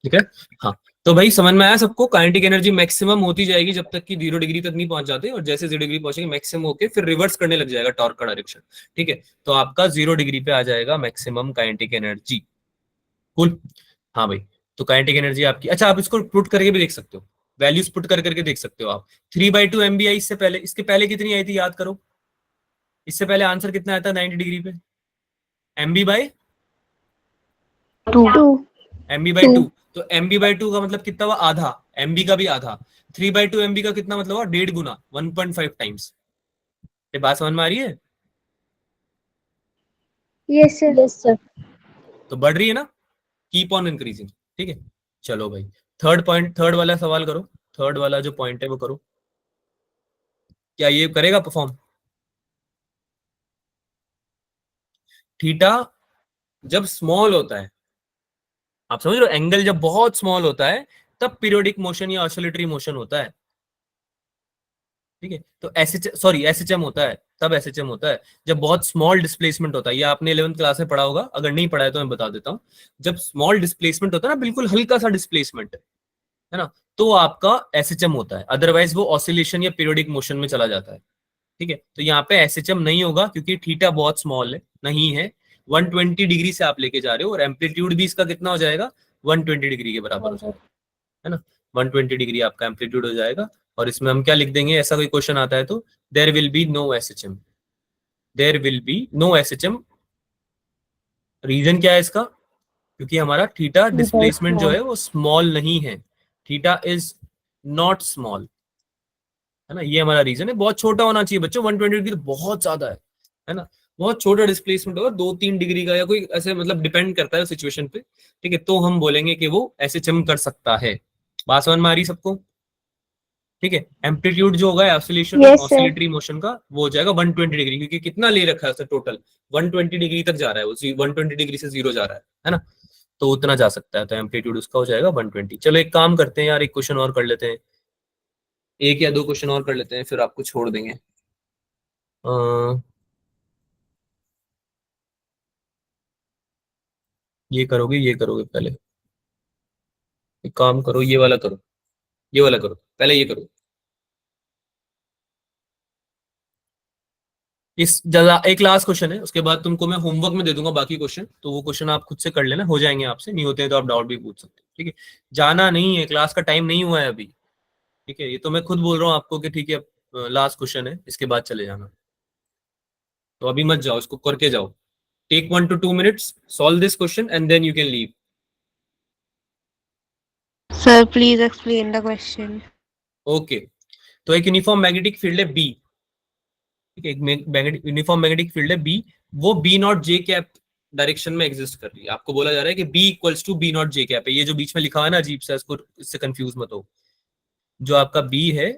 ठीक है, हाँ, तो भाई समझ में आया सबको? काइनेटिक एनर्जी मैक्सिमम होती जाएगी जब तक कि 0 डिग्री तक नहीं पहुंच जाते, और जैसे 0 डिग्री पहुंचेंगे मैक्सिमम होके फिर रिवर्स करने लग जाएगा टॉर्क का डायरेक्शन। ठीक है, तो आपका 0 डिग्री पे आ जाएगा मैक्सिमम काइनेटिक एनर्जी। कूल। हाँ भाई, तो काइनेटिक एनर्जी आपकी, अच्छा आप इसको पुट करके भी देख सकते हो, वैल्यूज पुट कर करके देख सकते हो आप। 3/2 MB आई, इससे पहले, इसके पहले कितनी आई थी याद करो? इससे पहले आंसर कितना आया था 90 डिग्री पे? टू। MB/2। तो MB/2 का मतलब कितना हुआ? आधा। MB का भी आधा। 3/2 MB का कितना मतलब हुआ? 1.5 गुना, 1.5 टाइम्स। ये बात समझ में आ रही है? Yes sir. Yes sir. तो बढ़ रही है ना, कीप ऑन इंक्रीजिंग। ठीक है, चलो भाई, थर्ड पॉइंट, थर्ड वाला सवाल करो, थर्ड वाला जो पॉइंट है वो करो। क्या ये करेगा परफॉर्म? थीटा जब स्मॉल होता है, आप समझ रहे हो, एंगल जब बहुत स्मॉल होता है तब पीरियोडिक मोशन या ऑसिलेटरी मोशन होता है। ठीक है, तो एसएचएम होता है तब, एसएचएम होता है जब बहुत स्मॉल डिस्प्लेसमेंट होता है। ये आपने 11th क्लास में पढ़ा होगा, अगर नहीं पढ़ा है तो मैं बता देता हूँ। जब स्मॉल डिस्प्लेसमेंट होता है ना, बिल्कुल हल्का सा डिस्प्लेसमेंट, है ना, तो आपका एसएचएम होता है, अदरवाइज वो ऑसिलेशन या पीरियोडिक मोशन में चला जाता है। ठीक है, तो यहाँ पे एसएचएम नहीं होगा क्योंकि थीटा बहुत स्मॉल है, नहीं है। 120 डिग्री से आप लेके जा रहे हो और एम्पलीट्यूड भी इसका कितना हो जाएगा, 120 डिग्री के बराबर हो जाएगा, है ना। 120 डिग्री आपका एम्पलीट्यूड हो जाएगा। और इसमें हम क्या लिख देंगे, ऐसा कोई क्वेश्चन आता है तो there will be no SHM, there will be no SHM. Reason क्या है इसका, क्योंकि हमारा थीटा डिस्प्लेसमेंट जो है वो स्मॉल नहीं है, थीटा इज नॉट स्मॉल, है ना, ये हमारा रीजन है। बहुत छोटा होना चाहिए बच्चों, 120 डिग्री तो बहुत ज्यादा है ना, बहुत छोटा डिस्प्लेसमेंट होगा 2-3 डिग्री का या कोई ऐसे, मतलब डिपेंड करता है सिचुएशन पे। ठीक है, तो हम बोलेंगे कि वो एसएचएम कर सकता है। बात समझ में आ रही सबको? ठीक है, एम्पलीट्यूड जो होगा oscillation Yes, sir. Oscillatory motion का वो हो जाएगा 120 डिग्री, क्योंकि कितना ले रखा है उसने टोटल 120 डिग्री तक जा रहा है वो, 120 डिग्री से 0 जा रहा है ना, तो उतना जा सकता है, तो एम्पलीट्यूड उसका हो जाएगा 120। चलो एक काम करते हैं यार, एक क्वेश्चन और कर लेते हैं, एक या 2 क्वेश्चन और कर लेते हैं, फिर आपको छोड़ देंगे। ये करोगे, ये करोगे पहले, एक काम करो, ये वाला करो, ये वाला करो, पहले ये करो। इस ज्यादा एक लास्ट क्वेश्चन है, उसके बाद तुमको मैं होमवर्क में दे दूंगा बाकी क्वेश्चन, तो वो क्वेश्चन आप खुद से कर लेना, हो जाएंगे आपसे, नहीं होते हैं तो आप डाउट भी पूछ सकते हो। ठीक है, जाना नहीं है, क्लास का टाइम नहीं हुआ है अभी। ठीक है, ये तो मैं खुद बोल रहा हूँ आपको कि ठीक है लास्ट क्वेश्चन है, इसके बाद चले जाना, तो अभी मत जाओ, इसको करके जाओ। Take 1 to 2 minutes, solve this question and then you can leave. Sir, please explain the question. Okay, तो एक यूनिफॉर्म मैग्नेटिक फील्ड है बी, ठीक है, एक यूनिफॉर्म मैग्नेटिक फील्ड है बी, वो B naught J cap direction में एग्जिस्ट कर रही है। आपको बोला जा रहा है कि B equals to B naught J cap है, ये जो बीच में लिखा है ना अजीब सा, इसको इससे कंफ्यूज मत हो। जो आपका बी है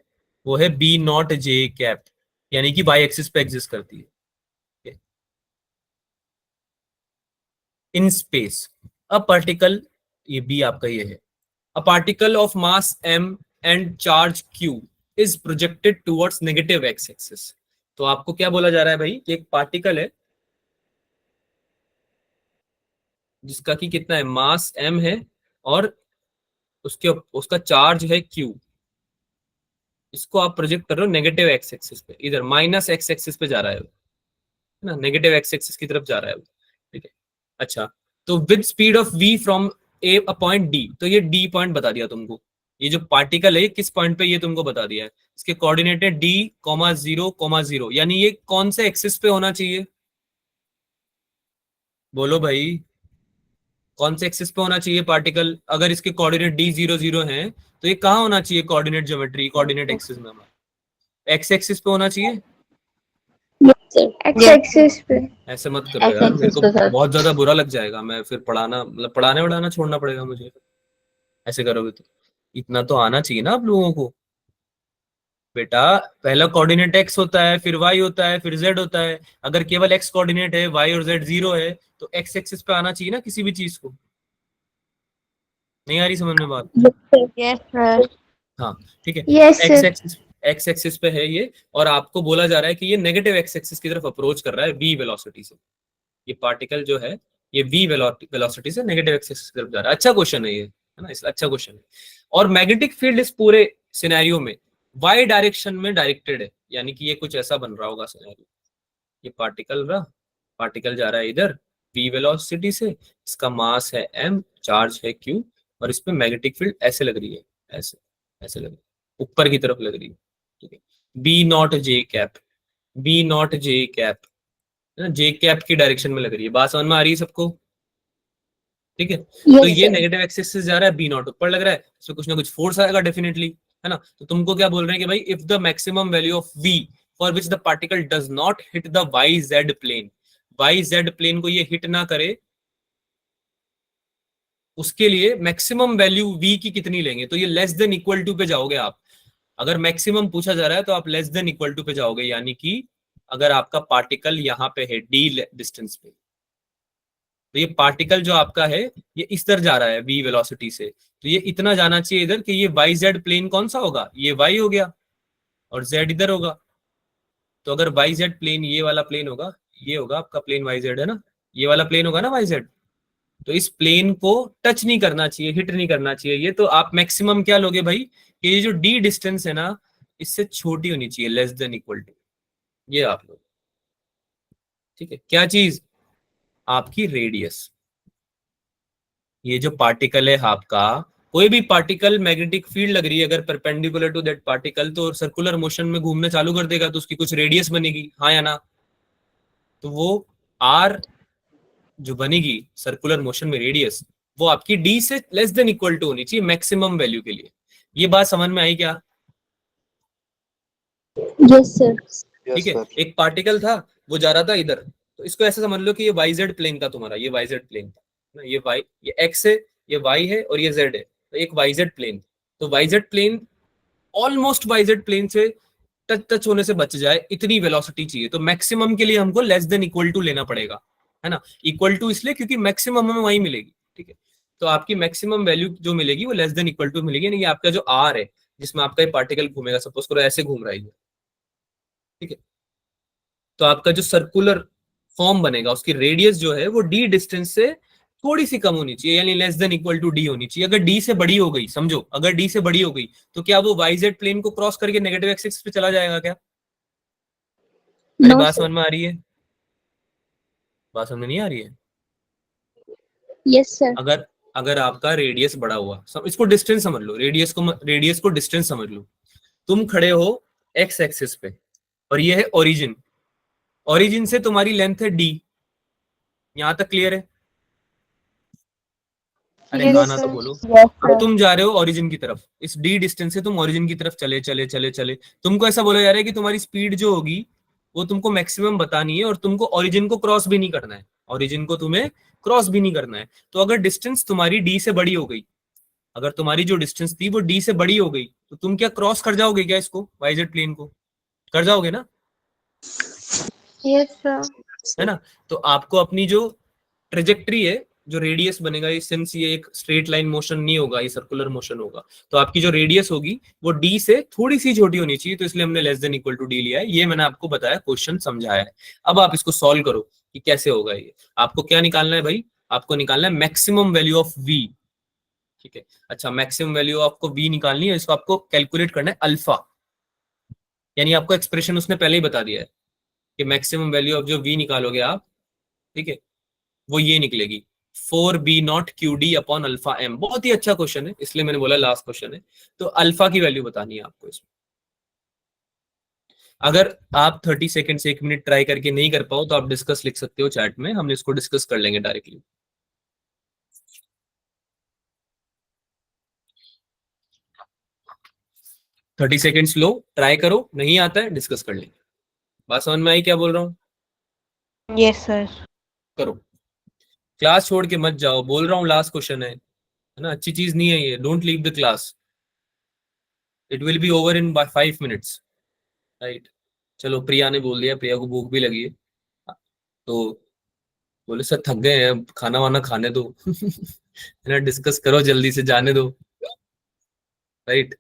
वो है बी नॉट जे कैप, यानी कि वाई एक्सिस पे एग्जिस्ट करती है इन स्पेस। अ पार्टिकल, ये बी आपका ये है, a particle of mass m and charge q is projected towards negative x axis. तो आपको क्या बोला जा रहा है भाई कि एक पार्टिकल है जिसका कि कितना है, मास m है और उसका चार्ज है q, इसको आप प्रोजेक्ट कर रहे हो नेगेटिव एक्स एक्सिस पे, इधर माइनस एक्स एक्सिस पे जा रहा है ना, नेगेटिव एक्स एक्सिस की तरफ जा रहा है वो। ठीक है, अच्छा, तो with speed of v from A point d, तो ये d पॉइंट बता दिया तुमको, ये जो पार्टिकल है किस पॉइंट पे ये तुमको बता दिया है, इसके कोऑर्डिनेट है d, 0, 0, यानी ये कौन से एक्सिस पे होना चाहिए, बोलो भाई, कौन से एक्सिस पे होना चाहिए पार्टिकल, अगर इसके कोऑर्डिनेट d 0, 0 हैं तो ये कहाँ होना चाहिए, कोऑर्डिनेट ज्योमेट्री कोऑर्डिनेट एक्सिस में हमारा एक्स एक्सिस पे होना चाहिए। एक्स एक्सिस पे। ऐसे मत करो यार, मेरे को बहुत ज्यादा बुरा लग जाएगा, मैं फिर पढ़ाना, मतलब पढ़ाने वढ़ाना छोड़ना पड़ेगा मुझे ऐसे करोगे तो। इतना तो आना चाहिए ना आप लोगों को बेटा, पहला कोऑर्डिनेट x होता है, फिर y होता है, फिर z होता है। अगर केवल x कोऑर्डिनेट है, y और z 0 है, तो x एक्सिस पे आना चाहिए ना किसी भी चीज को। नहीं आ रही समझ में बात? Yes, sir. हाँ ठीक है, Yes, sir. एक्स एक्सिस पे है ये, और आपको बोला जा रहा है कि ये नेगेटिव एक्स एक्सिस की तरफ अप्रोच कर रहा है v वेलोसिटी से। ये पार्टिकल जो है ये v वेलोसिटी से नेगेटिव एक्स एक्सिस की तरफ जा रहा है। अच्छा क्वेश्चन है ये, है ना, इसलिए अच्छा क्वेश्चन है। और मैग्नेटिक फील्ड इस पूरे सिनेरियो में y डायरेक्शन में डायरेक्टेड है, यानी कि ये कुछ ऐसा बन रहा होगा सिनेरियो, ये पार्टिकल जा रहा है इधर v वेलोसिटी से, इसका मास है m, चार्ज है q, और इस पे मैग्नेटिक फील्ड ऐसे लग रही है, ऐसे ऐसे लग रही है, ऊपर की तरफ लग रही है। ठीक है, B naught J cap, B naught J cap, J cap की डायरेक्शन में लग रही है। बात समझ में आ रही है सबको? ठीक है, तो ये नेगेटिव एक्सिस से जा रहा है, बी नॉट ऊपर लग रहा है, इसमें कुछ ना कुछ फोर्स आएगा डेफिनेटली, है ना। तो तुमको क्या बोल रहे हैं कि भाई if the maximum value of v for which the particle does not hit the yz plane, yz plane को ये हिट ना करे, उसके लिए मैक्सिमम वैल्यू v की कितनी लेंगे, तो ये लेस देन इक्वल टू पे जाओगे आप। अगर मैक्सिमम पूछा जा रहा है तो आप लेस देन इक्वल टू पे जाओगे, यानी कि अगर आपका पार्टिकल यहाँ पे है d डिस्टेंस पे, तो ये पार्टिकल जो आपका है ये इस तरह जा रहा है v वेलोसिटी से, तो ये इतना जाना चाहिए इधर कि ये yz प्लेन कौन सा होगा, ये y हो गया और z इधर होगा। तो अगर yz प्लेन ये वाला प्लेन होगा, ये होगा आपका प्लेन yz, है ना, ये वाला प्लेन होगा ना yz, तो इस प्लेन को टच नहीं करना चाहिए, हिट नहीं करना चाहिए ये, तो आप मैक्सिमम क्या लोगे भाई कि ये जो डी डिस्टेंस है ना इससे छोटी होनी चाहिए, लेस देन इक्वल टू, ये आप लोग, ठीक है। क्या चीज? आपकी रेडियस। ये जो पार्टिकल है आपका, कोई भी पार्टिकल मैग्नेटिक फील्ड लग रही है अगर परपेंडिकुलर टू दैट पार्टिकल, तो सर्कुलर मोशन में घूमना चालू कर देगा, तो उसकी कुछ रेडियस बनेगी, हाँ या ना? तो वो आर जो बनेगी सर्कुलर मोशन में रेडियस, वो आपकी डी से लेस देन इक्वल टू होनी चाहिए मैक्सिमम वैल्यू के लिए। ये बात समझ में आई क्या? Yes sir. ठीक है। एक पार्टिकल था, वो जा रहा था इधर, तो इसको ऐसे समझ लो कि ये वाई जेड प्लेन था तुम्हारा, ये वाई जेड प्लेन था ना, ये वाई, ये एक्स है, ये वाई है और ये जेड है, तो एक वाई जेड प्लेन। तो Y Z plane almost Y Z plane से टच होने से बच जाए इतनी वेलोसिटी चाहिए, तो मैक्सिमम के लिए हमको लेस देन इक्वल टू लेना पड़ेगा, है ना। इक्वल टू इसलिए क्योंकि मैक्सिमम हमें वही मिलेगी, ठीक है। तो आपकी मैक्सिमम वैल्यू जो मिलेगी वो लेस देन इक्वल टू मिलेगी, यानी कि आपका जो आर है जिसमें आपका ये पार्टिकल घूमेगा, सपोज करो ऐसे घूम रहा है, ठीक है, तो आपका जो सर्कुलर फॉर्म बनेगा उसकी रेडियस जो है वो डी डिस्टेंस से थोड़ी सी कम होनी चाहिए, यानी less than equal to D होनी चाहिए। अगर डी से बड़ी हो गई, समझो अगर डी से बड़ी हो गई तो क्या वो वाई जेड प्लेन को क्रॉस करके नेगेटिव एक्सिस पे चला जाएगा क्या? अरे नो बात सर। समझ में आ रही है? बात समझ में नहीं आ रही है? Yes sir. अगर अगर आपका रेडियस बड़ा हुआ, इसको डिस्टेंस समझ लो, रेडियस को डिस्टेंस समझ लो। तुम खड़े हो एक्स एक्सिस पे और ये है ओरिजिन, ओरिजिन से तुम्हारी लेंथ है डी, यहां तक क्लियर है? अरे Yes, हाँ ना तो sir. बोलो। यस अब सर। तुम जा रहे हो ओरिजिन की तरफ, इस डी डिस्टेंस से तुम ओरिजिन की तरफ चले चले चले चले, तुमको ऐसा बोला जा रहा है कि तुम्हारी स्पीड जो होगी वो तुमको मैक्सिमम बतानी है और तुमको ओरिजिन को क्रॉस भी नहीं करना है, ओरिजिन को तुम्हें क्रॉस भी नहीं करना है। तो अगर डिस्टेंस तुम्हारी डी से बड़ी हो गई, अगर तुम्हारी जो डिस्टेंस थी वो डी से बड़ी हो गई, तो तुम क्या क्रॉस कर जाओगे क्या इसको, वाईजेड प्लेन को कर जाओगे ना, Yes, sir. है ना। तो आपको अपनी जो ट्रेजेक्ट्री है, जो रेडियस बनेगा, ये सिंस ये एक स्ट्रेट लाइन मोशन नहीं होगा, ये सर्कुलर मोशन होगा, तो आपकी जो रेडियस होगी वो डी से थोड़ी सी छोटी होनी चाहिए, तो इसलिए हमने less than equal to D लिया है। ये मैंने आपको बताया, क्वेश्चन समझाया है। अब आप इसको सॉल्व करो कि कैसे होगा ये। आपको क्या निकालना है भाई? आपको निकालना है मैक्सिमम वैल्यू ऑफ वी, ठीक है। अच्छा, मैक्सिमम वैल्यू आपको वी निकालनी है, इसको आपको कैलकुलेट करना है अल्फा, यानी आपको एक्सप्रेशन उसने पहले ही बता दिया है कि मैक्सिमम वैल्यू ऑफ जो वी निकालोगे आप, ठीक है, वो ये निकलेगी 4b0 QD upon alpha m। बहुत ही अच्छा क्वेश्चन है, इसलिए मैंने बोला लास्ट क्वेश्चन है। तो अल्फा की वैल्यू बतानी है आपको इसमें। अगर आप 30 सेकंड से 1 मिनट ट्राई करके नहीं कर पाओ तो आप डिस्कस लिख सकते हो चैट में, हम इसको डिस्कस कर लेंगे डायरेक्टली। थर्टी सेकेंड्स लो, ट्राई करो, नहीं आता है डिस्कस कर लेंगे। बात समझ में आई क्या बोल रहा हूँ? Yes, sir. करो, क्लास छोड़ के मत जाओ, बोल रहा हूँ लास्ट क्वेश्चन है ना, अच्छी चीज नहीं है ये। Don't leave the class, it will be over in 5 minutes, right. चलो, प्रिया ने बोल दिया, प्रिया को भूख भी लगी है, तो बोले सर थक गए हैं, अब खाना वाना खाने दो है ना, डिस्कस करो जल्दी से, जाने दो, राइट।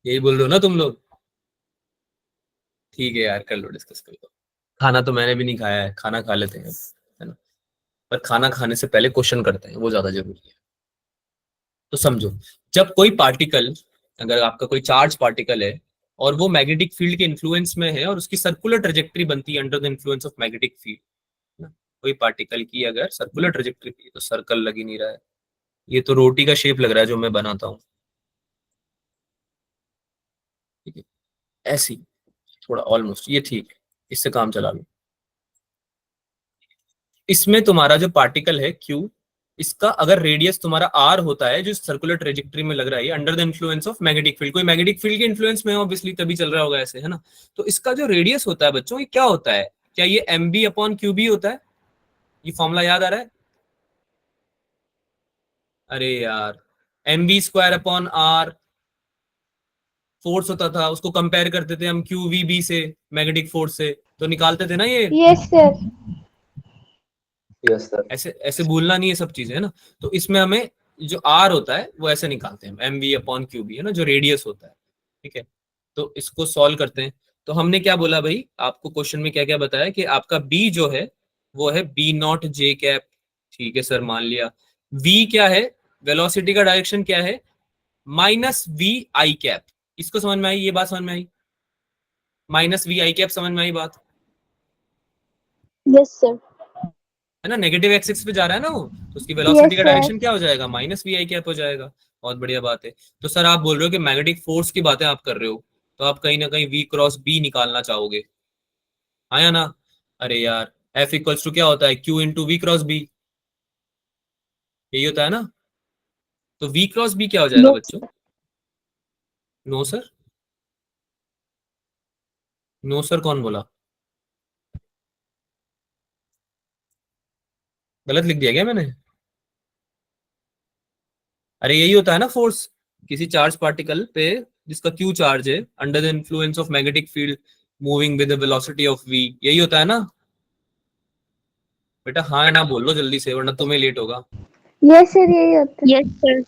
यही बोल रहे हो ना तुम लोग? ठीक है यार, कर लो, डिस्कस कर लो। खाना तो मैंने भी नहीं खाया है, खाना खा लेते हैं, है ना। पर खाना खाने से पहले क्वेश्चन करते हैं, वो ज्यादा जरूरी है। तो समझो, जब कोई पार्टिकल, अगर आपका कोई चार्ज पार्टिकल है और वो मैग्नेटिक फील्ड के इन्फ्लुएंस में है और उसकी सर्कुलर ट्रेजेक्टरी बनती है under the influence of magnetic field, कोई पार्टिकल की अगर सर्कुलर ट्रेजेक्टरी की, तो सर्कल लग ही नहीं रहा है, ये तो रोटी का शेप लग रहा है जो मैं बनाता हूँ, ठीक है, ऐसी थोड़ा ऑलमोस्ट ये, ठीक है, इससे काम चला लो। इसमें तुम्हारा जो पार्टिकल है क्यू, इसका अगर रेडियस तुम्हारा आर होता है, जो सर्कुलर ट्रेजेक्टरी में लग रहा है under the influence of magnetic field, कोई मैग्नेटिक फील्ड के इन्फ्लुएंस में ऑब्वियसली तभी चल रहा होगा ऐसे, है ना। तो इसका जो रेडियस होता है बच्चों, ये क्या होता है? क्या ये M B upon Q B होता है? ये फॉर्मूला याद आ रहा है? अरे यार, M B square upon R force होता था, उसको कंपेयर करते थे हम क्यू वी बी से, मैग्नेटिक फोर्स से, तो निकालते थे ना ये। Yes, sir. Yes sir. ऐसे ऐसे भूलना नहीं है सब चीजें, है ना। तो इसमें हमें जो आर होता है वो ऐसे निकालते हैं, M V upon Q B, है ना, जो रेडियस होता है, ठीक है। तो इसको सॉल्व करते हैं। तो हमने क्या बोला भाई, आपको क्वेश्चन में क्या क्या बताया कि आपका बी जो है वो है बी नॉट जे कैप, ठीक है सर मान लिया। v क्या है, वेलोसिटी का डायरेक्शन क्या है, माइनस वी आई कैप। इसको समझ में आई, ये बात समझ में आई, माइनस वी आई कैप समझ में आई बात, यस सर। है ना। नेगेटिव एक्सिस पे जा रहा है ना वो, तो उसकी वेलोसिटी Yes, का sir. डायरेक्शन क्या हो जाएगा, माइनस वी आई कैप हो जाएगा। बहुत बढ़िया बात है। तो सर आप बोल रहे हो कि मैग्नेटिक फोर्स की बातें आप कर रहे हो, तो आप कहीं ना कहीं वी क्रॉस बी निकालना चाहोगे, हाँ या ना। अरे यार एफ इक्वल्स टू क्या होता है, Q into V cross B, यही होता है ना। तो वी क्रॉस बी क्या हो जाएगा यस बच्चों, नो सर, नो सर कौन बोला, गलत लिख दिया क्या मैंने। अरे यही होता है ना फोर्स, किसी चार्ज पार्टिकल पे जिसका क्यू चार्ज है, under the influence of magnetic field moving with the velocity of V, यही होता है ना। बेटा हाँ ना बोल लो जल्दी से, वरना तुम्हें लेट होगा। Yes, sir. यही होता है. Yes sir.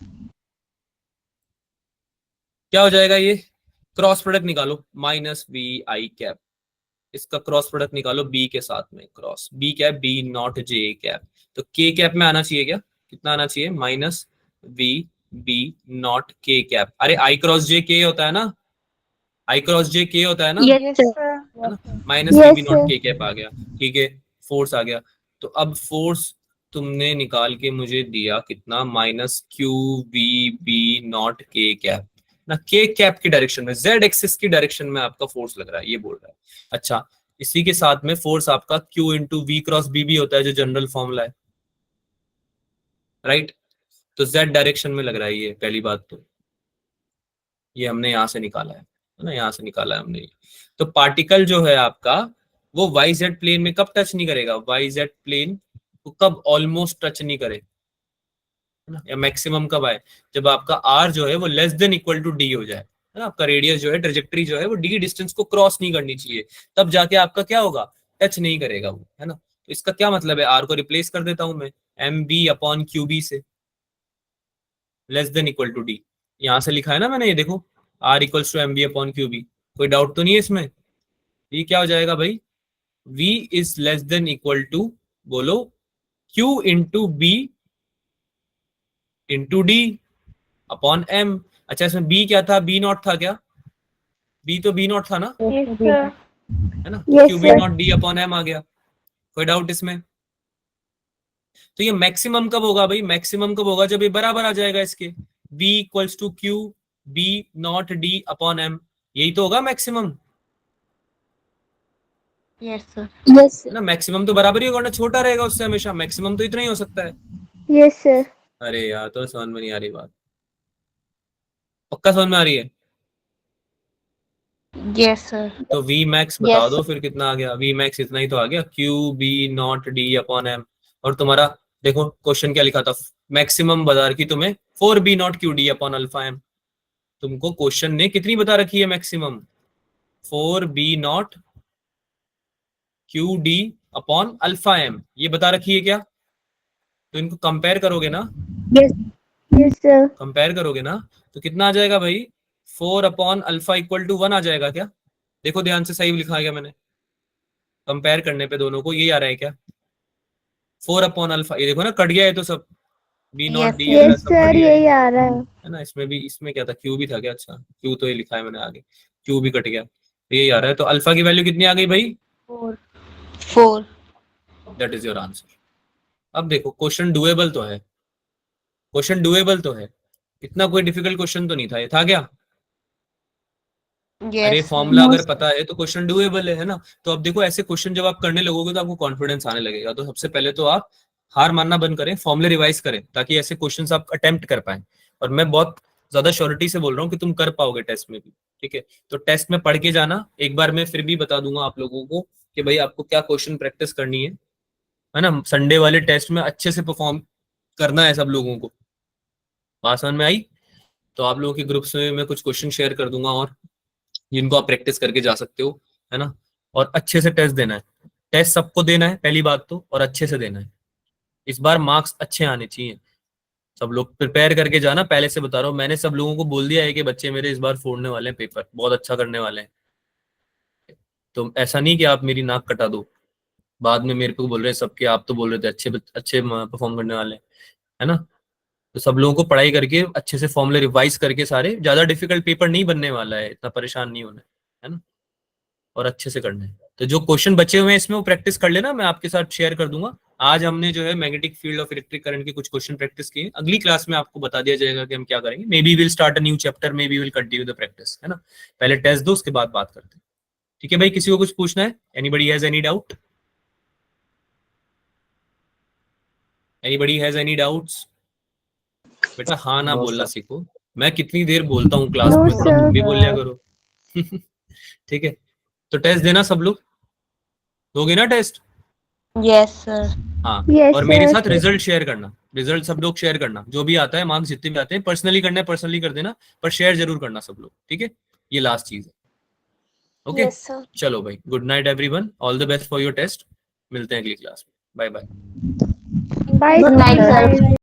क्या हो जाएगा ये, क्रॉस प्रोडक्ट निकालो, माइनस बी आई कैप, इसका क्रॉस प्रोडक्ट निकालो बी के साथ में, cross B cap B naught J cap, तो के कैप में आना चाहिए क्या, कितना आना चाहिए, minus B B naught K cap. अरे आई क्रॉस जे के होता है ना, आई क्रॉस जे के होता है ना, यस Yes, सर। sir. है ना। Minus B Yes, B naught sir. K cap आ गया, ठीक है, फोर्स आ गया। तो अब फोर्स तुमने निकाल के मुझे दिया कितना, minus Q V B naught K cap ना, के कैप की डायरेक्शन में, जेड एक्सिस की डायरेक्शन में आपका फोर्स लग रहा है, ये बोल रहा है। अच्छा, इसी के साथ में फोर्स आपका Q into V cross B भी होता है, जो जनरल फॉर्मूला है, राइट। तो जेड डायरेक्शन में लग रहा है, ये पहली बात तो ये हमने यहां से निकाला है ना, यहां से निकाला है हमने। तो पार्टिकल जो है आपका, वो वाई जेड प्लेन में कब टच नहीं करेगा, वाई जेड प्लेन को कब ऑलमोस्ट टच नहीं करे, है ना, या मैक्सिमम कब आए, जब आपका आर जो है वो less than equal to D हो जाए, है ना, आपका रेडियस जो है, ट्रेजेक्टरी जो है वो डी डिस्टेंस को क्रॉस नहीं करनी चाहिए, तब जाके आपका क्या होगा, टच नहीं करेगा वो, है ना। तो इसका क्या मतलब है, आर को रिप्लेस कर देता हूं मैं M B upon Q B से, less than equal to D, यहां से लिखा है ना मैंने, ये देखो, R equals to M B upon Q B, कोई डाउट तो नहीं है इसमें। ये क्या हो जाएगा भाई, v is less than equal to, बोलो, q into B into D upon m। अच्छा इसमें b क्या था, b नॉट था क्या, b तो b नॉट था ना, Yes, sir. है ना, तो Yes, q b sir. Not d upon m आ गया, कोई डाउट इसमें। तो ये मैक्सिमम कब होगा भाई, मैक्सिमम कब होगा, जब ये बराबर आ जाएगा इसके, b equals to q b naught d upon m, यही तो होगा मैक्सिमम, Yes, sir. यस है ना। मैक्सिमम तो बराबर ही होगा ना, छोटा रहेगा उससे हमेशा, मैक्सिमम तो इतना ही हो सकता है। Yes, sir. अरे यार तो समझ में नहीं आ रही बात, पक्का समझ में आ रही है। Yes, sir. तो वी मैक्स बता Yes, दो फिर कितना आ गया, वी मैक्स इतना ही तो आ गया, Q B naught D upon M. और तुम्हारा देखो क्वेश्चन क्या लिखा था, मैक्सिमम बता रखी तुम्हें 4b naught Q D upon alpha M, तुमको क्वेश्चन ने कितनी बता रखी है maximum, 4b naught Q D upon alpha M, ये बता रखी है क्या। तो इनको कंपेयर करोगे ना, यस Yes, sir. कंपेयर करोगे ना, तो कितना आ जाएगा भाई, 4 अपॉन अल्फा इक्वल टू 1 आ जाएगा क्या। देखो ध्यान से, सही लिखा गया मैंने, कंपेयर करने पे दोनों को यही आ रहा है क्या, 4 अपॉन अल्फा, ये देखो ना कट गया है तो सब, B naught Yes, D sir. वगैरह Yes, सब sir. कट गया यही आ रहा है. है ना। इसमें भी, इसमें क्या था, क्यू भी था क्या, अच्छा क्यू तो ये लिखा है मैंने आगे, क्यू भी कट गया, तो यही आ रहा है। तो अल्फा की वैल्यू कितनी आ गई भाई, 4. That is your answer. अब देखो क्वेश्चन डुएबल तो है, क्वेश्चन डुएबल तो है, इतना कोई डिफिकल्ट क्वेश्चन तो नहीं था, ये था क्या। अरे Yes, sir. फॉर्मूला अगर पता है तो क्वेश्चन डुएबल है ना। तो अब देखो ऐसे क्वेश्चन जब आप करने लगोगे तो आपको कॉन्फिडेंस आने लगेगा। तो सबसे पहले तो आप हार मानना बंद करें, फॉर्मूले रिवाइज करें, ताकि ऐसे क्वेश्चंस आप अटेम्प्ट कर पाए। और मैं बहुत ज्यादा श्योरिटी से बोल रहा हूँ कि तुम कर पाओगे टेस्ट में भी, ठीक है। तो टेस्ट में पढ़ के जाना, एक बार मैं फिर भी बता दूंगा आप लोगों को कि भाई आपको क्या क्वेश्चन प्रैक्टिस करनी है ना। संडे वाले टेस्ट में अच्छे से परफॉर्म करना है सब लोगों को, बात समझ में आई। तो आप लोगों के ग्रुप्स में मैं कुछ क्वेश्चन शेयर कर दूंगा, और जिनको आप प्रैक्टिस करके जा सकते हो, है ना। और अच्छे से टेस्ट देना है, टेस्ट सबको देना है पहली बात तो, और अच्छे से देना है। इस बार मार्क्स अच्छे आने चाहिए, सब लोग प्रिपेयर करके जाना, पहले से बता रहा हूँ, मैंने सब लोगों को बोल दिया है कि बच्चे मेरे इस बार फोड़ने वाले हैं पेपर, बहुत अच्छा करने वाले हैं। तो ऐसा नहीं कि आप मेरी नाक कटा दो, बाद में मेरे को बोल रहे हैं सबके, आप तो बोल रहे थे अच्छे अच्छे परफॉर्म करने वाले हैं, है ना। तो सब लोगों को पढ़ाई करके अच्छे से फॉर्मूले रिवाइज करके सारे, ज्यादा डिफिकल्ट पेपर नहीं बनने वाला है, इतना परेशान नहीं होना है ना, और अच्छे से करना है। तो जो क्वेश्चन बचे हुए हैं इसमें वो प्रैक्टिस कर लेना, मैं आपके साथ शेयर कर दूंगा। आज हमने जो है magnetic field of electric current के कुछ क्वेश्चन प्रैक्टिस किए, अगली क्लास में आपको बता दिया जाएगा कि हम क्या करेंगे। May be will start a new chapter, may be will continue the practice, है ना। पहले टेस्ट दो, उसके बाद बात करते हैं। ठीक है भाई, किसी को कुछ पूछना है? Anybody has any doubt? Anybody has any doubts? बेटा हाँ ना No, बोलना sir. सीखो। मैं कितनी देर बोलता हूँ क्लास No, में, थोड़ा तुम भी sir. बोल लिया करो। ठीक है, तो टेस्ट देना सब लोग, दोगे ना टेस्ट? Yes, sir. हाँ, Yes, और मेरे sir. साथ रिजल्ट शेयर करना, रिजल्ट सब लोग शेयर करना, जो भी आता है, मार्क्स जितने भी आते हैं, पर्सनली करना है पर्सनली कर देना, पर शेयर जरूर करना सब लोग, ठीक है। ये लास्ट चीज है, ओके। Yes, sir. चलो भाई, good night everyone, all the best for your test, मिलते हैं अगली क्लास में, bye bye. Bye. Good night, sir.